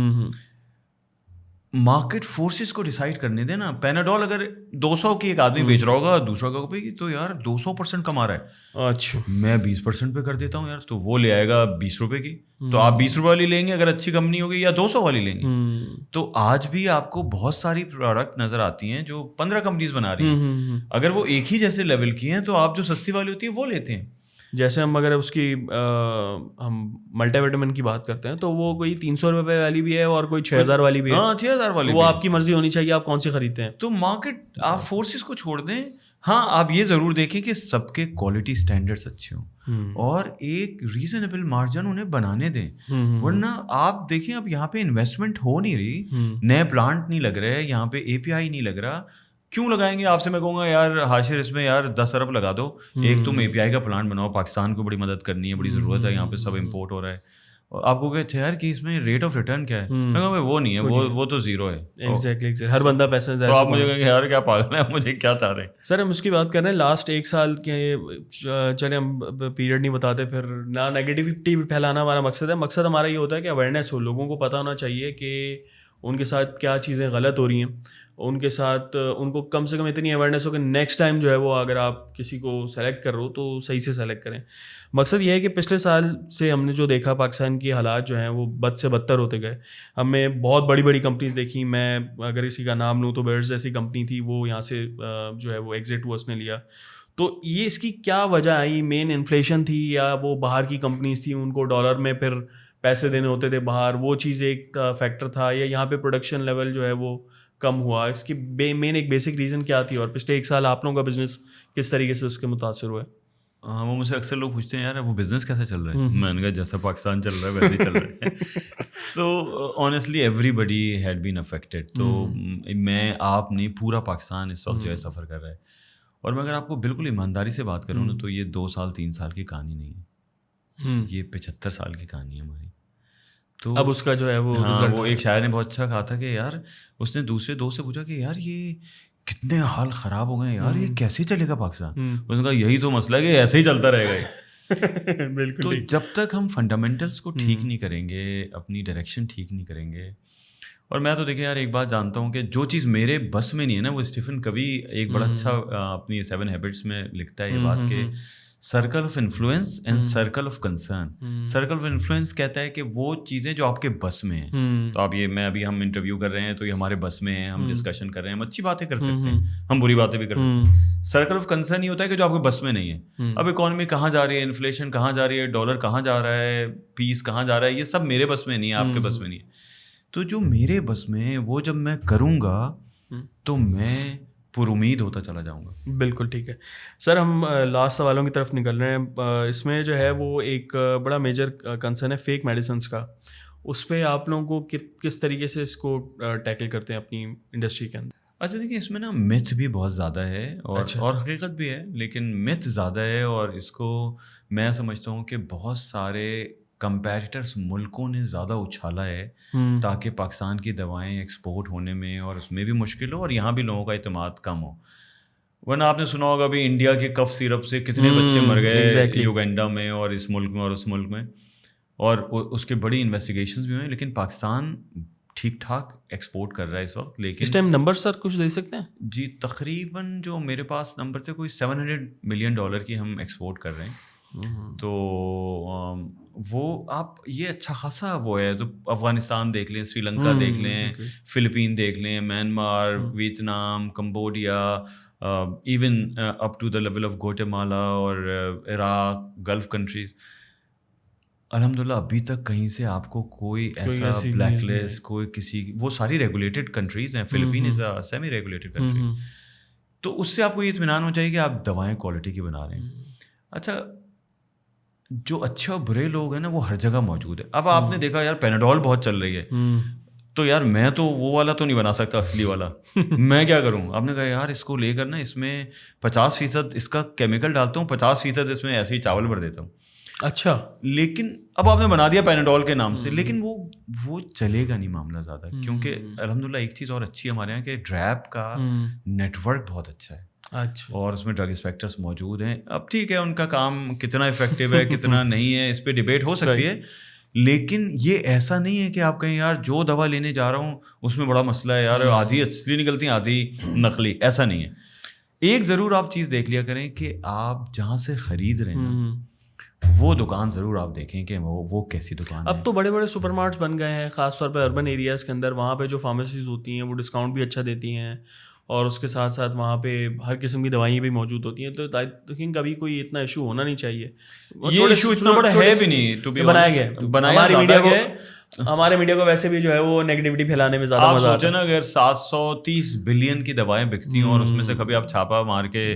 S2: مارکیٹ فورسز کو ڈیسائڈ کرنے دیں نا. پیناڈول اگر 200 کی ایک آدمی بیچ رہا ہوگا, دوسرا کا پہ تو یار 200% کما رہا ہے,
S1: اچھا
S2: میں 20% پہ کر دیتا ہوں یار, تو وہ لے آئے گا 20 روپے کی. تو آپ 20 روپے والی لیں گے اگر اچھی کمپنی ہوگی, یا 200 والی لیں گے. تو آج بھی آپ کو بہت ساری پروڈکٹ نظر آتی ہیں جو 15 کمپنیز بنا رہی ہیں. اگر وہ ایک ہی جیسے لیول کی ہیں تو آپ جو سستی والی ہوتی ہے وہ لیتے ہیں.
S1: جیسے ہم اگر اس کی ہم ملٹی وٹامن کی بات کرتے ہیں تو وہ کوئی 300 روپے والی بھی ہے اور کوئی 6,000 والی بھی ہے.
S2: ہاں 6,000 والی,
S1: وہ آپ کی مرضی ہونی چاہیے آپ کون سی خریدتے ہیں.
S2: تو مارکیٹ آپ فورسز کو چھوڑ دیں. ہاں آپ یہ ضرور دیکھیں کہ سب کے کوالٹی اسٹینڈرڈس اچھے ہوں اور ایک ریزنیبل مارجن انہیں بنانے دیں. ورنہ آپ دیکھیں اب یہاں پہ انویسٹمنٹ ہو نہیں رہی, نئے پلانٹ نہیں لگ رہے, یہاں پہ اے پی آئی نہیں لگ رہا. کیوں لگائیں گے؟ آپ سے میں کہوں گا یار حاشر اس میں یار 10 ارب لگا دو, ایک تم اے پی آئی کا پلانٹ بناؤ, پاکستان کو بڑی مدد کرنی ہے, بڑی ضرورت ہے, یہاں پہ سب امپورٹ ہو رہا ہے. آپ کو کہ اچھا یار کہ اس میں ریٹ آف ریٹرن کیا ہے, میں کہا وہ نہیں ہے, وہ تو زیرو ہے.
S1: ایگزیکٹلی ہر بندہ پیسہ
S2: تو آپ مجھے کہیں گے یار کیا پاگل ہے, مجھے کیا چاہ رہے ہیں.
S1: سر ہم اس کی بات کر رہے ہیں لاسٹ 1 سال کے, چلے ہم پیریڈ نہیں بتاتے, پھر نہ نیگیٹیوٹی پھیلانا ہمارا مقصد ہے. مقصد ہمارا یہ ہوتا ہے کہ اویئرنیس ہو, لوگوں کو پتہ ہونا چاہیے کہ ان کے ساتھ کیا چیزیں غلط ہو رہی ہیں, ان کے ساتھ ان کو کم سے کم اتنی اویئرنیس ہو کہ نیکسٹ ٹائم جو ہے وہ اگر آپ کسی کو سلیکٹ کر رہے ہو تو صحیح سے سلیکٹ کریں. مقصد یہ ہے کہ پچھلے سال سے ہم نے جو دیکھا پاکستان کی حالات جو ہیں وہ بد سے بدتر ہوتے گئے. ہمیں بہت بڑی بڑی کمپنیز دیکھیں, میں اگر اسی کا نام لوں تو بیئرز جیسی کمپنی تھی, وہ یہاں سے جو ہے وہ ایگزٹ ہوا, اس نے لیا. تو یہ اس کی کیا وجہ آئی؟ مین انفلیشن تھی یا وہ باہر کی کمپنیز تھیں, ان کو ڈالر میں پھر پیسے دینے ہوتے تھے باہر, وہ چیز ایک فیکٹر تھا, یا یہاں پہ پروڈکشن لیول جو ہے وہ کم ہوا؟ اس کی مین ایک بیسک ریزن کیا تھی, اور پچھلے 1 سال آپ لوگوں کا بزنس کس طریقے سے اس کے متاثر ہوا ہے؟
S2: وہ مجھ سے اکثر لوگ پوچھتے ہیں یار وہ بزنس کیسے چل رہا ہے, میں نے کہا جیسا پاکستان چل رہا ہے ویسے ہی چل رہا ہے. So honestly everybody had been affected. تو میں آپ نہیں, پورا پاکستان اس وقت جو ہے سفر کر رہا ہے. اور میں اگر آپ کو بالکل ایمانداری سے بات کروں نا تو یہ 2 سال 3 سال کی کہانی نہیں ہے, یہ 75 سال کی کہانی ہے ہماری. تو
S1: اب اس کا جو ہے
S2: وہ ایک شاعر نے بہت اچھا کہا تھا کہ یار اس نے دوسرے دوست سے پوچھا کہ یار یہ کتنے حال خراب ہو گئے یار, یہ کیسے چلے گا پاکستان؟ اس نے کہا یہی تو مسئلہ ہے کہ ایسے ہی چلتا رہے گا یہ.
S1: بالکل.
S2: تو جب تک ہم فنڈامنٹلس کو ٹھیک نہیں کریں گے, اپنی ڈائریکشن ٹھیک نہیں کریں گے, اور میں تو دیکھیں یار ایک بات جانتا ہوں کہ جو چیز میرے بس میں نہیں ہے نا, وہ اسٹیفن کوی ایک بڑا اچھا اپنی 7 ہیبٹس میں لکھتا ہے یہ بات کہ circle of influence and circle of concern. Circle of influence کہتا ہے کہ وہ چیزیں جو آپ کے بس میں ہیں, تو آپ یہ میں ابھی ہم انٹرویو کر رہے ہیں تو یہ ہمارے بس میں ہیں, ہم ڈسکشن کر رہے ہیں, ہم اچھی باتیں کر سکتے ہیں, ہم بری باتیں بھی کر سکتے ہیں. سرکل آف کنسرن یہ ہوتا ہے کہ جو آپ کے بس میں نہیں ہے. اب اکانومی کہاں جا رہی ہے, انفلیشن کہاں جا رہی ہے, ڈالر کہاں جا رہا ہے, پیس کہاں جا رہا ہے, یہ سب میرے بس میں نہیں ہے, آپ کے بس میں نہیں ہے. تو جو میرے بس میں ہے وہ جب میں کروں گا تو میں پر امید ہوتا چلا جاؤں گا.
S1: بالکل ٹھیک ہے سر, ہم لاسٹ سوالوں کی طرف نکل رہے ہیں. اس میں جو ہے وہ ایک بڑا میجر کنسرن ہے فیک میڈیسنس کا. اس پہ آپ لوگوں کو کس طریقے سے اس کو ٹیکل کرتے ہیں اپنی انڈسٹری کے اندر؟
S2: اچھا دیکھیے, اس میں نا متھ بھی بہت زیادہ ہے اور حقیقت بھی ہے, لیکن متھ زیادہ ہے, اور اس کو میں سمجھتا ہوں کہ بہت سارے کمپیٹیٹرس ملکوں نے زیادہ اچھالا ہے تاکہ پاکستان کی دوائیں ایکسپورٹ ہونے میں اور اس میں بھی مشکل ہو, اور یہاں بھی لوگوں کا اعتماد کم ہو. ورنہ آپ نے سنا ہوگا ابھی انڈیا کے کف سیرپ سے کتنے بچے مر گئے یوگینڈا میں اور اس ملک میں اور اس ملک میں, اور اس کے بڑی انویسٹیگیشنز بھی ہوئے, لیکن پاکستان ٹھیک ٹھاک ایکسپورٹ کر رہا ہے اس وقت. لیکن
S1: اس ٹائم نمبر سر کچھ دے سکتے ہیں؟
S2: جی تقریباً جو میرے پاس نمبر تھے کوئی $700 ملین کی ہم ایکسپورٹ کر رہے ہیں. تو وہ آپ یہ اچھا خاصا وہ ہے. تو افغانستان دیکھ لیں, سری لنکا دیکھ لیں, فلپین دیکھ لیں, Myanmar, Vietnam, Cambodia, even up to the level of Guatemala اور عراق, گلف کنٹریز. الحمد للہ ابھی تک کہیں سے آپ کو کوئی ایسا بلیک لسٹ, کوئی کسی, وہ ساری ریگولیٹڈ کنٹریز ہیں. فلپین از اے سیمی ریگولیٹڈ کنٹری. تو اس سے آپ کو یہ اطمینان ہونا چاہیے کہ آپ دوائیں کوالٹی کی بنا رہے ہیں. اچھا جو اچھے اور برے لوگ ہیں نا وہ ہر جگہ موجود ہے. اب آپ نے دیکھا یار پیناڈول بہت چل رہی ہے, تو یار میں تو وہ والا تو نہیں بنا سکتا اصلی والا, میں کیا کروں. آپ نے کہا یار اس کو لے کر نا اس میں 50% اس کا کیمیکل ڈالتا ہوں, 50% اس میں ایسے ہی چاول بھر دیتا ہوں. اچھا, لیکن اب آپ نے بنا دیا پیناڈول کے نام سے, لیکن وہ چلے گا نہیں معاملہ زیادہ, کیونکہ الحمدللہ ایک چیز اور اچھی ہمارے یہاں کہ ڈریپ کا نیٹ ورک بہت اچھا ہے. اچھا, اور اس میں ڈرگ انسپیکٹرس موجود ہیں. اب ٹھیک ہے ان کا کام کتنا افیکٹو ہے کتنا نہیں ہے اس پہ ڈبیٹ ہو سکتی ہے, لیکن یہ ایسا نہیں ہے کہ آپ کہیں یار جو دوا لینے جا رہا ہوں اس میں بڑا مسئلہ ہے یار, آدھی اصلی نکلتی ہیں آدھی نقلی, ایسا نہیں ہے. ایک ضرور آپ چیز دیکھ لیا کریں کہ آپ جہاں سے خرید رہے ہیں وہ دکان ضرور آپ دیکھیں کہ وہ کیسی دکان ہے.
S1: اب تو بڑے بڑے سپر مارٹس بن گئے ہیں, خاص طور پہ اربن ایریاز کے اندر. وہاں پہ جو فارمیسیز ہوتی ہیں وہ ڈسکاؤنٹ بھی اچھا دیتی ہیں, اور اس کے ساتھ ساتھ وہاں پہ ہر قسم کی دوائیں بھی موجود ہوتی ہیں. تو آئی تھنک کبھی کوئی اتنا ایشو ہونا نہیں چاہیے.
S2: یہ ایشو اتنا بڑا ہے بھی نہیں,
S1: بنایا گیا. ہمارے میڈیا کو ویسے بھی جو ہے وہ نیگیٹیوٹی پھیلانے میں زیادہ مزہ آتا ہے.
S2: نا اگر 730 بلین کی دوائیں بکتی ہیں اور اس میں سے کبھی آپ چھاپا مار کے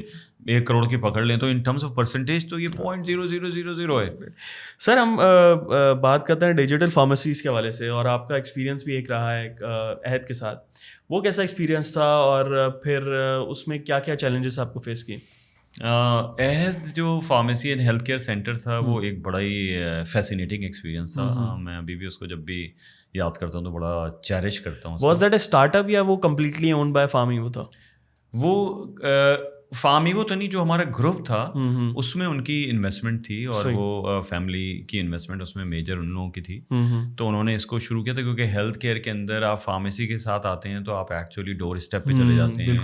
S2: 1 کروڑ کی پکڑ لیں تو ان ٹرمز آف پرسنٹیج تو یہ 0.0000 ہے.
S1: سر ہم بات کرتے ہیں ڈیجیٹل فارمیسیز کے حوالے سے, اور آپ کا ایکسپیرینس بھی ایک رہا ہے عہد کے ساتھ. وہ کیسا ایکسپیرینس تھا, اور پھر اس میں کیا کیا چیلنجز آپ کو فیس کیے؟
S2: ایز جو pharmacy and health care centre تھا وہ ایک بڑا ہی فیسینیٹنگ ایکسپیرینس تھا. میں ابھی بھی اس کو جب بھی یاد کرتا ہوں تو بڑا چیریش کرتا ہوں.
S1: Was that a start up یا وہ کمپلیٹلی اونڈ بائی فارمیو تھا؟
S2: وہ فارمیو تو نہیں, جو ہمارا گروپ تھا اس میں ان کی انویسٹمنٹ تھی, اور وہ فیملی کی انویسٹمنٹ اس میں میجر ان لوگوں کی تھی. تو انہوں نے اس کو شروع کیا تھا کیونکہ ہیلتھ کیئر کے اندر آپ فارمیسی کے ساتھ آتے ہیں تو آپ ایکچولی ڈور اسٹیپ پہ چلے جاتے ہیں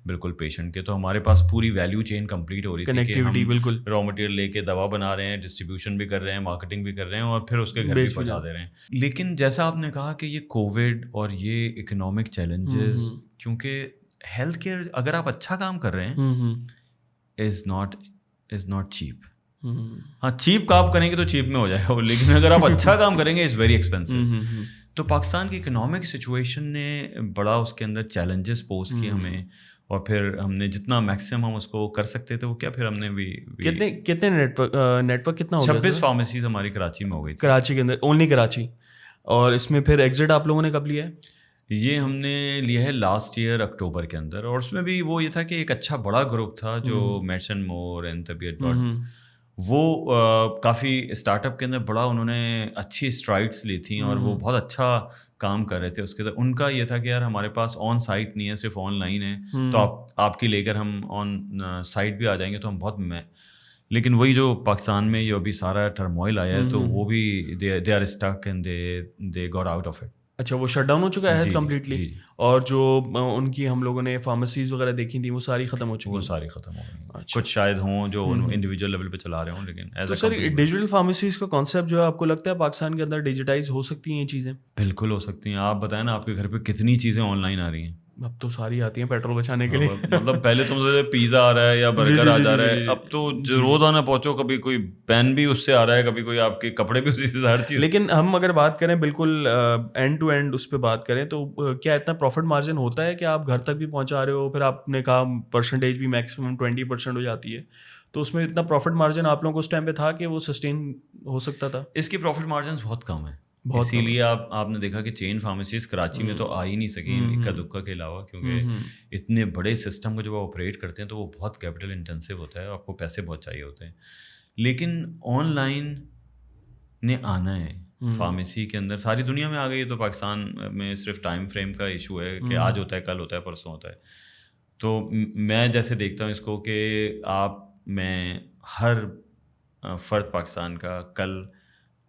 S2: بالکل پیشنٹ کے. تو ہمارے پاس پوری ویلیو چین کمپلیٹ ہو رہی تھی کہ ہم را مٹیریل لے کے دوا بنا رہے ہیں, ڈسٹریبیوشن بھی کر رہے ہیں, مارکیٹنگ بھی کر رہے ہیں, اور پھر اس کے گھر بھی پہنچا دے رہے ہیں. لیکن جیسا آپ نے کہا کہ یہ کووڈ اور یہ اکنامک چیلنجز, کیونکہ ہیلتھ کیئر اگر آپ اچھا کام کر رہے ہیں از ناٹ چیپ. ہاں چیپ کام کریں گے تو چیپ میں ہو جائے گا, لیکن اگر آپ اچھا کام کریں گے از ویری ایکسپینسو. تو پاکستان کی اکنامک سچویشن نے بڑا اس کے اندر چیلنجز پوز کیے ہمیں, اور پھر ہم نے جتنا میکسیمم ہم اس کو کر سکتے تھے وہ کیا, پھر ہم نے بھی
S1: کتنے نیٹ ورک کتنا ہو گیا؟
S2: 26 فارمیسیز ہماری کراچی میں ہو گئی تھی.
S1: کراچی کے اندر اونلی کراچی. اور اس میں پھر ایگزٹ آپ لوگوں نے کب لیا ہے؟
S2: یہ ہم نے لیا ہے لاسٹ ایئر اکتوبر کے اندر, اور اس میں بھی وہ یہ تھا کہ ایک اچھا بڑا گروپ تھا جو میڈسن مور اینڈ طبیعت ڈاٹ, وہ کافی اسٹارٹ اپ کے اندر بڑا انہوں نے اچھی اسٹرائڈس لی تھیں اور وہ بہت اچھا کام کر رہے تھے. اس کے اندر ان کا یہ تھا کہ یار ہمارے پاس آن سائٹ نہیں ہے, صرف آن لائن ہے, تو آپ کی لے کر ہم آن سائٹ بھی آ جائیں گے تو ہم بہت لیکن وہی جو پاکستان میں جو ابھی سارا ٹرموائل آیا ہے تو وہ بھی they are stick and they got out of it.
S1: اچھا, وہ شٹ ڈاؤن ہو چکا ہے کمپلیٹلی, اور جو ان کی ہم لوگوں نے فارمیسیز وغیرہ دیکھی تھیں وہ ساری ختم ہو چکی ہیں؟
S2: وہ ساری ختم ہو گئی. کچھ شاید ہوں جو انڈیویجول لیول پہ چلا رہے ہوں, لیکن
S1: تو سر ڈیجیٹل فارمیسیز کا کانسیپٹ جو ہے آپ کو لگتا ہے پاکستان کے اندر ڈیجیٹائز ہو سکتی ہیں یہ چیزیں؟
S2: بالکل ہو سکتی ہیں. آپ بتائیں نا, آپ کے گھر پہ کتنی چیزیں آن لائن آ رہی ہیں.
S1: اب تو ساری آتی ہیں پیٹرول بچانے کے لیے.
S2: مطلب پہلے تم سے پیزا آ رہا ہے یا برگر آ جا رہا ہے, اب تو روزانہ پہنچو, کبھی کوئی پین بھی اس سے آ رہا ہے, کبھی کوئی آپ کے کپڑے بھی اسی سے, ہر چیز.
S1: لیکن ہم اگر بات کریں بالکل اینڈ ٹو اینڈ اس پہ بات کریں تو کیا اتنا پروفٹ مارجن ہوتا ہے کہ آپ گھر تک بھی پہنچا رہے ہو؟ پھر آپ نے کہا پرسنٹیج بھی میکسیمم 20% ہو جاتی ہے, تو اس میں اتنا پروفٹ مارجن آپ لوگوں کو اس ٹائم پہ تھا کہ وہ سسٹین ہو سکتا تھا؟
S2: اس کی پروفٹ مارجنس بہت کم ہے, اسی لیے آپ نے دیکھا کہ چین فارمیسیز کراچی میں تو آ ہی نہیں سکی اکا دکا کے علاوہ, کیونکہ اتنے بڑے سسٹم کو جب آپ آپریٹ کرتے ہیں تو وہ بہت کیپٹل انٹینسو ہوتا ہے, آپ کو پیسے بہت چاہیے ہوتے ہیں. لیکن آن لائن نے آنا ہے فارمیسی کے اندر, ساری دنیا میں آ گئی ہے, تو پاکستان میں صرف ٹائم فریم کا ایشو ہے کہ آج ہوتا ہے, کل ہوتا ہے, پرسوں ہوتا ہے. تو میں جیسے دیکھتا ہوں اس کو کہ میں ہر فرد پاکستان کا کل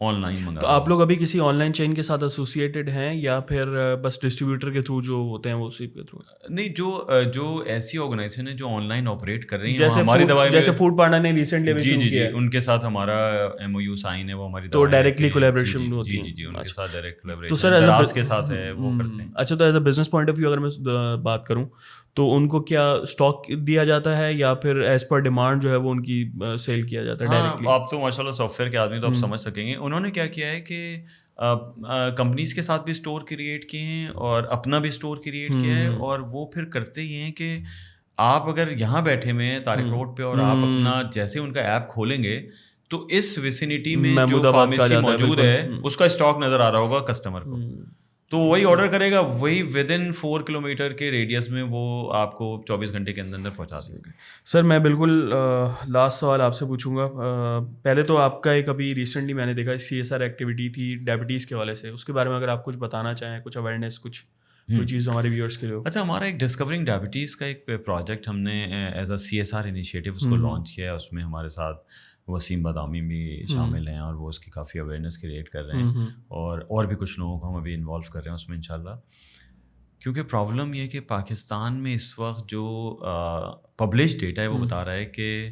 S2: آن لائن منگا.
S1: تو آپ لوگ ابھی کسی آن لائن چین کے ساتھ ایسوسیٹیڈ ہیں یا پھر بس ڈسٹریبیوٹر کے تھرو جو ہوتے ہیں وہ اسی کے تھرو؟
S2: نہیں, جو ایسی آرگنائزیشن ہے جو آن لائن آپریٹ کر رہی ہیں, ہماری دوائی
S1: جیسے فوڈ پانڈا نے ریسنٹلی
S2: جی جی جی ان کے ساتھ ہمارا ایم او یو سائن ہے, وہ ہماری
S1: تو ڈائریکٹلی کولیبریشن ہوتی ہے.
S2: جی جی ان کے ساتھ ڈائریکٹ کولیبریشن دراز کے ساتھ ہے, وہ کرتے ہیں.
S1: اچھا, تو as a business point of view اگر میں بات کروں تو ان کو کیا اسٹاک دیا جاتا ہے یا پھر ایز پر ڈیمانڈ جو ہے وہ ان کی سیل کیا جاتا ہے ڈائریکٹلی؟
S2: آپ تو ماشاء اللہ سافٹ ویئر کے آدمی تو آپ سمجھ سکیں گے. انہوں نے کیا کیا ہے کہ کمپنیز کے ساتھ بھی اسٹور کریٹ کیے ہیں اور اپنا بھی اسٹور کریٹ کیا ہے, اور وہ پھر کرتے ہی ہیں کہ آپ اگر یہاں بیٹھے ہوئے ہیں طارق روڈ پہ اور آپ اپنا جیسے ان کا ایپ کھولیں گے تو اس ویسینٹی میں جو فارمیسی موجود ہے اس کا اسٹاک نظر آ رہا ہوگا کسٹمر کو, تو وہی آرڈر کرے گا, وہی ود ان 4 کلومیٹر کے ریڈیس میں وہ آپ کو 24 گھنٹے کے اندر پہنچا دے گا.
S1: سر میں بالکل لاسٹ سوال آپ سے پوچھوں گا. پہلے تو آپ کا ایک ابھی ریسنٹلی میں نے دیکھا CSR ایکٹیویٹی تھی ڈائبٹیز کے حوالے سے, اس کے بارے میں اگر آپ کچھ بتانا چاہیں, کچھ اویئرنیس, کچھ کوئی چیز ہمارے ویورس کے لیے.
S2: اچھا, ہمارا ایک ڈسکورنگ ڈائبٹیز کا ایک پروجیکٹ ہم نے ایز اے CSR انیشیٹو اس کو لانچ کیا ہے. اس میں ہمارے ساتھ وسیم بادامی بھی شامل ہیں اور وہ اس کی کافی اویئرنیس کریٹ کر رہے ہیں, اور بھی کچھ لوگوں کو ہم ابھی انوالو کر رہے ہیں اس میں انشاءاللہ. کیونکہ پرابلم یہ ہے کہ پاکستان میں اس وقت جو پبلش ڈیٹا ہے وہ بتا رہا ہے کہ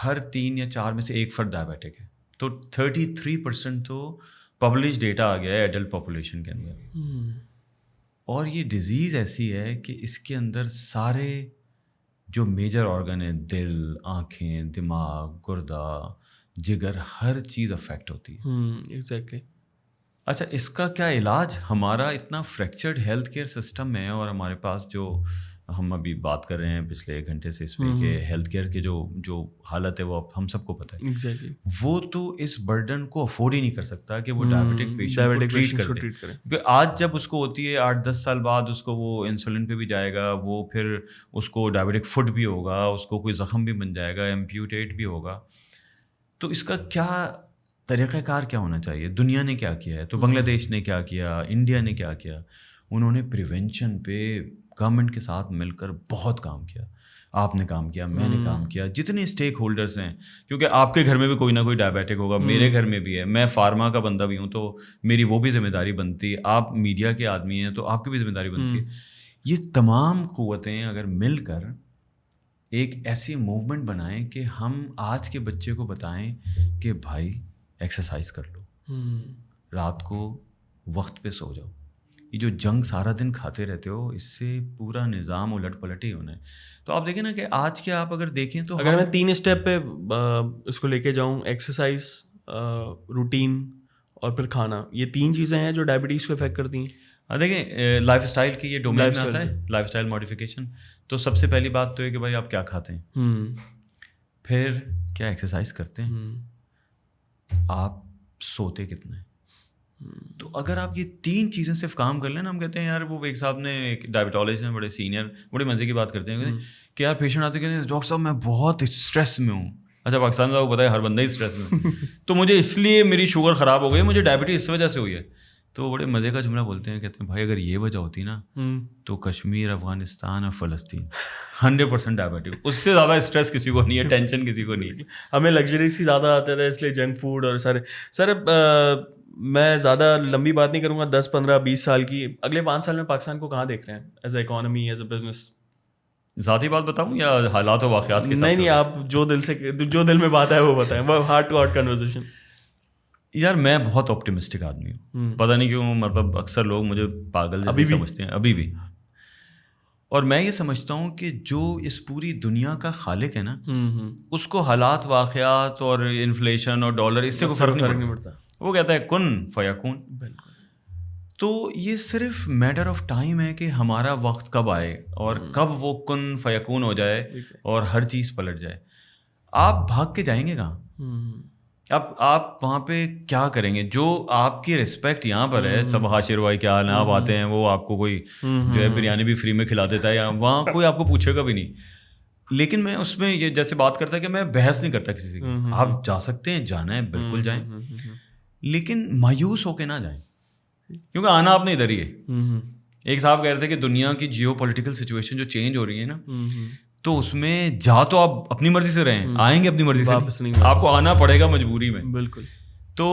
S2: ہر 3 یا 4 میں سے 1 فرد ڈائبیٹک ہے, تو 33% تو پبلش ڈیٹا آ گیا ہے ایڈلٹ پاپولیشن کے اندر. اور یہ ڈیزیز ایسی ہے کہ اس کے اندر سارے جو میجر آرگن ہیں, دل, آنکھیں, دماغ, گردہ, جگر, ہر چیز افیکٹ ہوتی ہے.
S1: ایگزیکٹلی.
S2: اچھا, اس کا کیا علاج؟ ہمارا اتنا فریکچرڈ ہیلتھ کیئر سسٹم ہے اور ہمارے پاس جو ہم ابھی بات کر رہے ہیں پچھلے 1 گھنٹے سے اس پہ کہ ہیلتھ کیئر کی جو حالت ہے وہ ہم سب کو پتہ ہے.
S1: ایگزیکٹلی
S2: وہ تو اس برڈن کو افورڈ ہی نہیں کر سکتا کہ وہ ڈائبٹک پیشنٹ کو ٹریٹ کر دے. کیونکہ آج جب اس کو ہوتی ہے 8-10 سال بعد اس کو وہ انسولن پہ بھی جائے گا, وہ پھر اس کو ڈائبٹک فٹ بھی ہوگا, اس کو کوئی زخم بھی بن جائے گا, ایمپیوٹیٹ بھی ہوگا. تو اس کا کیا طریقہ کار کیا ہونا چاہیے؟ دنیا نے کیا کیا ہے؟ تو بنگلہ دیش نے کیا کیا, انڈیا نے کیا کیا؟ انہوں نے پریونشن پہ گورنمنٹ کے ساتھ مل کر بہت کام کیا. آپ نے کام کیا, میں نے کام کیا, جتنے اسٹیک ہولڈرس ہیں, کیونکہ آپ کے گھر میں بھی کوئی نہ کوئی ڈائبیٹک ہوگا, میرے گھر میں بھی ہے, میں فارما کا بندہ بھی ہوں تو میری وہ بھی ذمہ داری بنتی ہے, آپ میڈیا کے آدمی ہیں تو آپ کی بھی ذمہ داری بنتی ہے. یہ تمام قوتیں اگر مل کر ایک ایسی موومنٹ بنائیں کہ ہم آج کے بچے کو بتائیں کہ بھائی ایکسرسائز کر لو, رات کو وقت پہ سو جاؤ, یہ جو جنگ سارا دن کھاتے رہتے ہو اس سے پورا نظام الٹ پلٹ ہی ہونا ہے. تو آپ دیکھیں نا کہ آج کے آپ اگر دیکھیں تو
S1: اگر میں 3 اسٹیپ پہ اس کو لے کے جاؤں, ایکسرسائز, روٹین اور پھر کھانا, یہ 3 چیزیں ہیں جو ڈائبٹیز کو افیکٹ کرتی ہیں.
S2: دیکھیں لائف اسٹائل کی یہ ڈومین میں آتا ہے, لائف اسٹائل ماڈیفیکیشن. تو سب سے پہلی بات تو ہے کہ بھائی آپ کیا کھاتے ہیں, پھر کیا ایکسرسائز کرتے ہیں, آپ سوتے کتنا ہے. تو اگر آپ یہ 3 چیزیں صرف کام کر لیں نا, ہم کہتے ہیں یار وہ ایک صاحب نے ڈائبٹالوجسٹ میں بڑے سینئر بڑے مزے کی بات کرتے ہیں کہ یار پیشنٹ آتے کہتے ہیں ڈاکٹر صاحب میں بہت اسٹریس میں ہوں. اچھا پاکستان میں آپ کو پتہ ہے ہر بندہ ہی اسٹریس میں, تو مجھے اس لیے میری شوگر خراب ہو گئی, مجھے ڈائبٹیز اس وجہ سے ہوئی ہے. تو بڑے مزے کا جملہ بولتے ہیں, کہتے ہیں بھائی اگر یہ وجہ ہوتی نا تو کشمیر, افغانستان اور فلسطین 100% ڈائبٹک, اس سے زیادہ اسٹریس کسی کو نہیں ہے, ٹینشن کسی کو نہیں ہے.
S1: ہمیں لگژریز کی زیادہ آتے تھے اس لیے جنک فوڈ اور سارے. سر میں زیادہ لمبی بات نہیں کروں گا, 10, 15, 20 سال کی, اگلے 5 سال میں پاکستان کو کہاں دیکھ رہے ہیں as a economy, as a business?
S2: ذاتی بات بتاؤں یا حالات و واقعات کے ساتھ؟
S1: نہیں, آپ جو دل میں بات ہے وہ بتائیں, وہ ہارٹ ٹو ہارٹ کنورسیشن.
S2: یار میں بہت آپٹیمسٹک آدمی ہوں, پتہ نہیں کیوں, مطلب اکثر لوگ مجھے پاگل جیسے سمجھتے ہیں ابھی بھی. اور میں یہ سمجھتا ہوں کہ جو اس پوری دنیا کا خالق ہے نا, اس کو حالات واقعات اور انفلیشن اور ڈالر اس سے کوئی فرق نہیں پڑتا. وہ کہتا ہے کن فیکون. تو یہ صرف میٹر آف ٹائم ہے کہ ہمارا وقت کب آئے اور کب وہ کن فیکون ہو جائے اور ہر چیز پلٹ جائے. آپ بھاگ کے جائیں گے کہاں؟ اب آپ وہاں پہ کیا کریں گے؟ جو آپ کی رسپیکٹ یہاں پر ہے, سب حاشر بھائی کیا حال ہے, آپ آتے ہیں, وہ آپ کو کوئی جو ہے بریانی بھی فری میں کھلا دیتا ہے, یا وہاں کوئی آپ کو پوچھے گا بھی نہیں. لیکن میں اس میں یہ جیسے بات کرتا ہے کہ میں بحث نہیں کرتا کسی سے, آپ جا سکتے ہیں, جانا ہے بالکل جائیں, لیکن مایوس ہو کے نہ جائیں, کیونکہ آنا آپ نے ادھر ہی ہے. ایک صاحب کہہ رہے تھے کہ دنیا کی جیو پولیٹیکل سچویشن جو چینج ہو رہی ہے نا, تو اس میں جا تو آپ اپنی مرضی سے رہیں, آئیں گے اپنی مرضی سے, آپ کو آنا پڑے گا مجبوری میں.
S1: بالکل.
S2: تو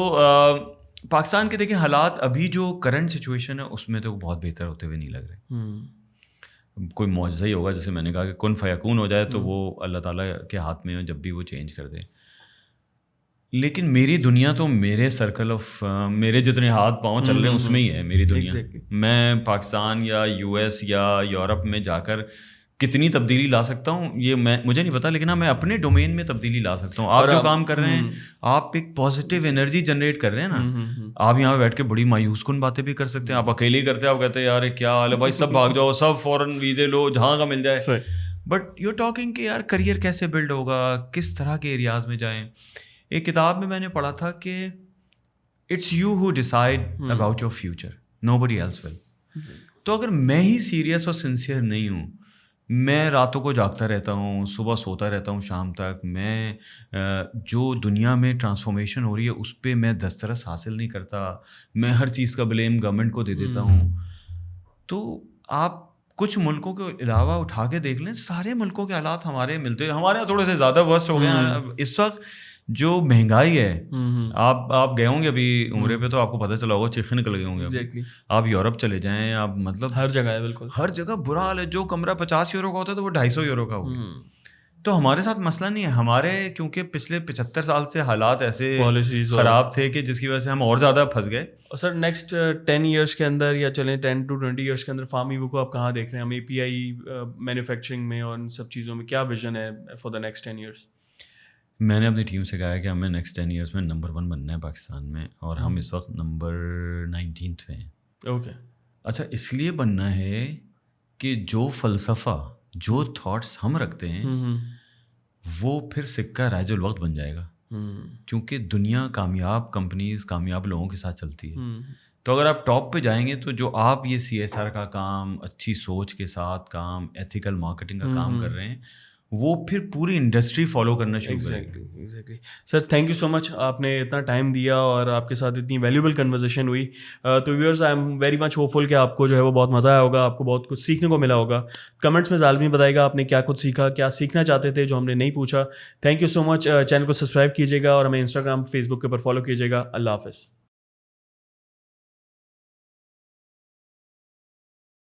S2: پاکستان کے دیکھیں حالات ابھی جو کرنٹ سچویشن ہے اس میں تو بہت بہتر ہوتے ہوئے نہیں لگ رہے. کوئی معجزہ ہی ہوگا, جیسے میں نے کہا کہ کن فیکون ہو جائے تو وہ اللہ تعالیٰ کے ہاتھ میں ہے جب بھی وہ چینج کر دے. لیکن میری دنیا تو میرے سرکل آف میرے جتنے ہاتھ پاؤں چل رہے ہیں اس میں ہی ہے میری دنیا. میں پاکستان یا یو ایس یا یورپ میں جا کر کتنی تبدیلی لا سکتا ہوں یہ مجھے نہیں پتا, لیکن میں اپنے ڈومین میں تبدیلی لا سکتا ہوں. آپ جو کام کر رہے ہیں, آپ ایک پازیٹیو انرجی جنریٹ کر رہے ہیں نا. آپ یہاں بیٹھ کے بڑی مایوس کن باتیں بھی کر سکتے ہیں, آپ اکیلے ہی کرتے ہیں, آپ کہتے ہیں یار کیا حال ہے بھائی, سب بھاگ جاؤ, سب فوراً ویزے لو, جہاں کا مل جائے. بٹ یو ٹاکنگ کہ یار کریئر کیسے بلڈ ہوگا, کس طرح کے ایریاز میں جائیں. ایک کتاب میں نے پڑھا تھا کہ it's you who decide about your future, nobody else will. تو اگر میں ہی سیریس اور سنسیئر نہیں ہوں, میں راتوں کو جاگتا رہتا ہوں, صبح سوتا رہتا ہوں شام تک, میں جو دنیا میں ٹرانسفارمیشن ہو رہی ہے اس پہ میں دسترس حاصل نہیں کرتا, میں ہر چیز کا بلیم گورنمنٹ کو دے دیتا ہوں, تو آپ کچھ ملکوں کے علاوہ اٹھا کے دیکھ لیں, سارے ملکوں کے حالات ہمارے ملتے, ہمارے یہاں تھوڑے سے زیادہ ورسٹ ہو گئے ہیں اس وقت. جو مہنگائی ہے, آپ گئے ہوں گے ابھی عمرے پہ تو آپ کو پتہ چلا ہوگا, چیخے نکل گئے ہوں گے. آپ یورپ چلے جائیں, آپ مطلب
S1: ہر جگہ ہے, بالکل
S2: ہر جگہ برا حال ہے. جو کمرہ 50 یورو کا ہوتا ہے تو وہ 250 یورو کا ہوگا. تو ہمارے ساتھ مسئلہ نہیں ہے, ہمارے کیونکہ پچھلے 75 سال سے حالات ایسے خراب تھے کہ جس کی وجہ سے ہم اور زیادہ پھنس گئے.
S1: اور سر نیکسٹ 10 ایئرس کے اندر, یا چلیں 10 to 20 ایئرس کے اندر, فارم ایوو کو آپ کہاں دیکھ رہے ہیں؟ ہم اے پی آئی مینوفیکچرنگ میں اور ان سب چیزوں میں کیا ویژن ہے فار دا نیکسٹ 10 ایئرس؟
S2: میں نے اپنی ٹیم سے کہا ہے کہ ہمیں نیکسٹ 10 ایئرس میں نمبر 1 بننا ہے پاکستان میں, اور ہم اس وقت نمبر 19 پہ ہیں.
S1: اوکے.
S2: اچھا, اس لیے بننا ہے کہ جو فلسفہ جو تھاٹس ہم رکھتے ہیں وہ پھر سکہ رائج الوقت بن جائے گا، کیونکہ دنیا کامیاب کمپنیز کامیاب لوگوں کے ساتھ چلتی ہے. تو اگر آپ ٹاپ پہ جائیں گے تو جو آپ یہ CSR کا کام، اچھی سوچ کے ساتھ کام، ایتھیکل مارکیٹنگ کا کام کر رہے ہیں، وہ پھر پوری انڈسٹری فالو کرنا شروع کرے گی.
S1: Exactly sir, thank you so much, آپ نے اتنا ٹائم دیا اور آپ کے ساتھ اتنی ویلیوبل کنورزیشن ہوئی. تو viewers, I am very much hopeful کہ آپ کو جو ہے وہ بہت مزہ آیا ہوگا، آپ کو بہت کچھ سیکھنے کو ملا ہوگا. کمنٹس میں لازمی بتائیے گا آپ نے کیا کچھ سیکھا، کیا سیکھنا چاہتے تھے جو ہم نے نہیں پوچھا. Thank you so much. Channel کو سبسکرائب کیجیے گا اور ہمیں انسٹاگرام فیس بک کے اوپر فالو کیجیے گا. اللہ حافظ.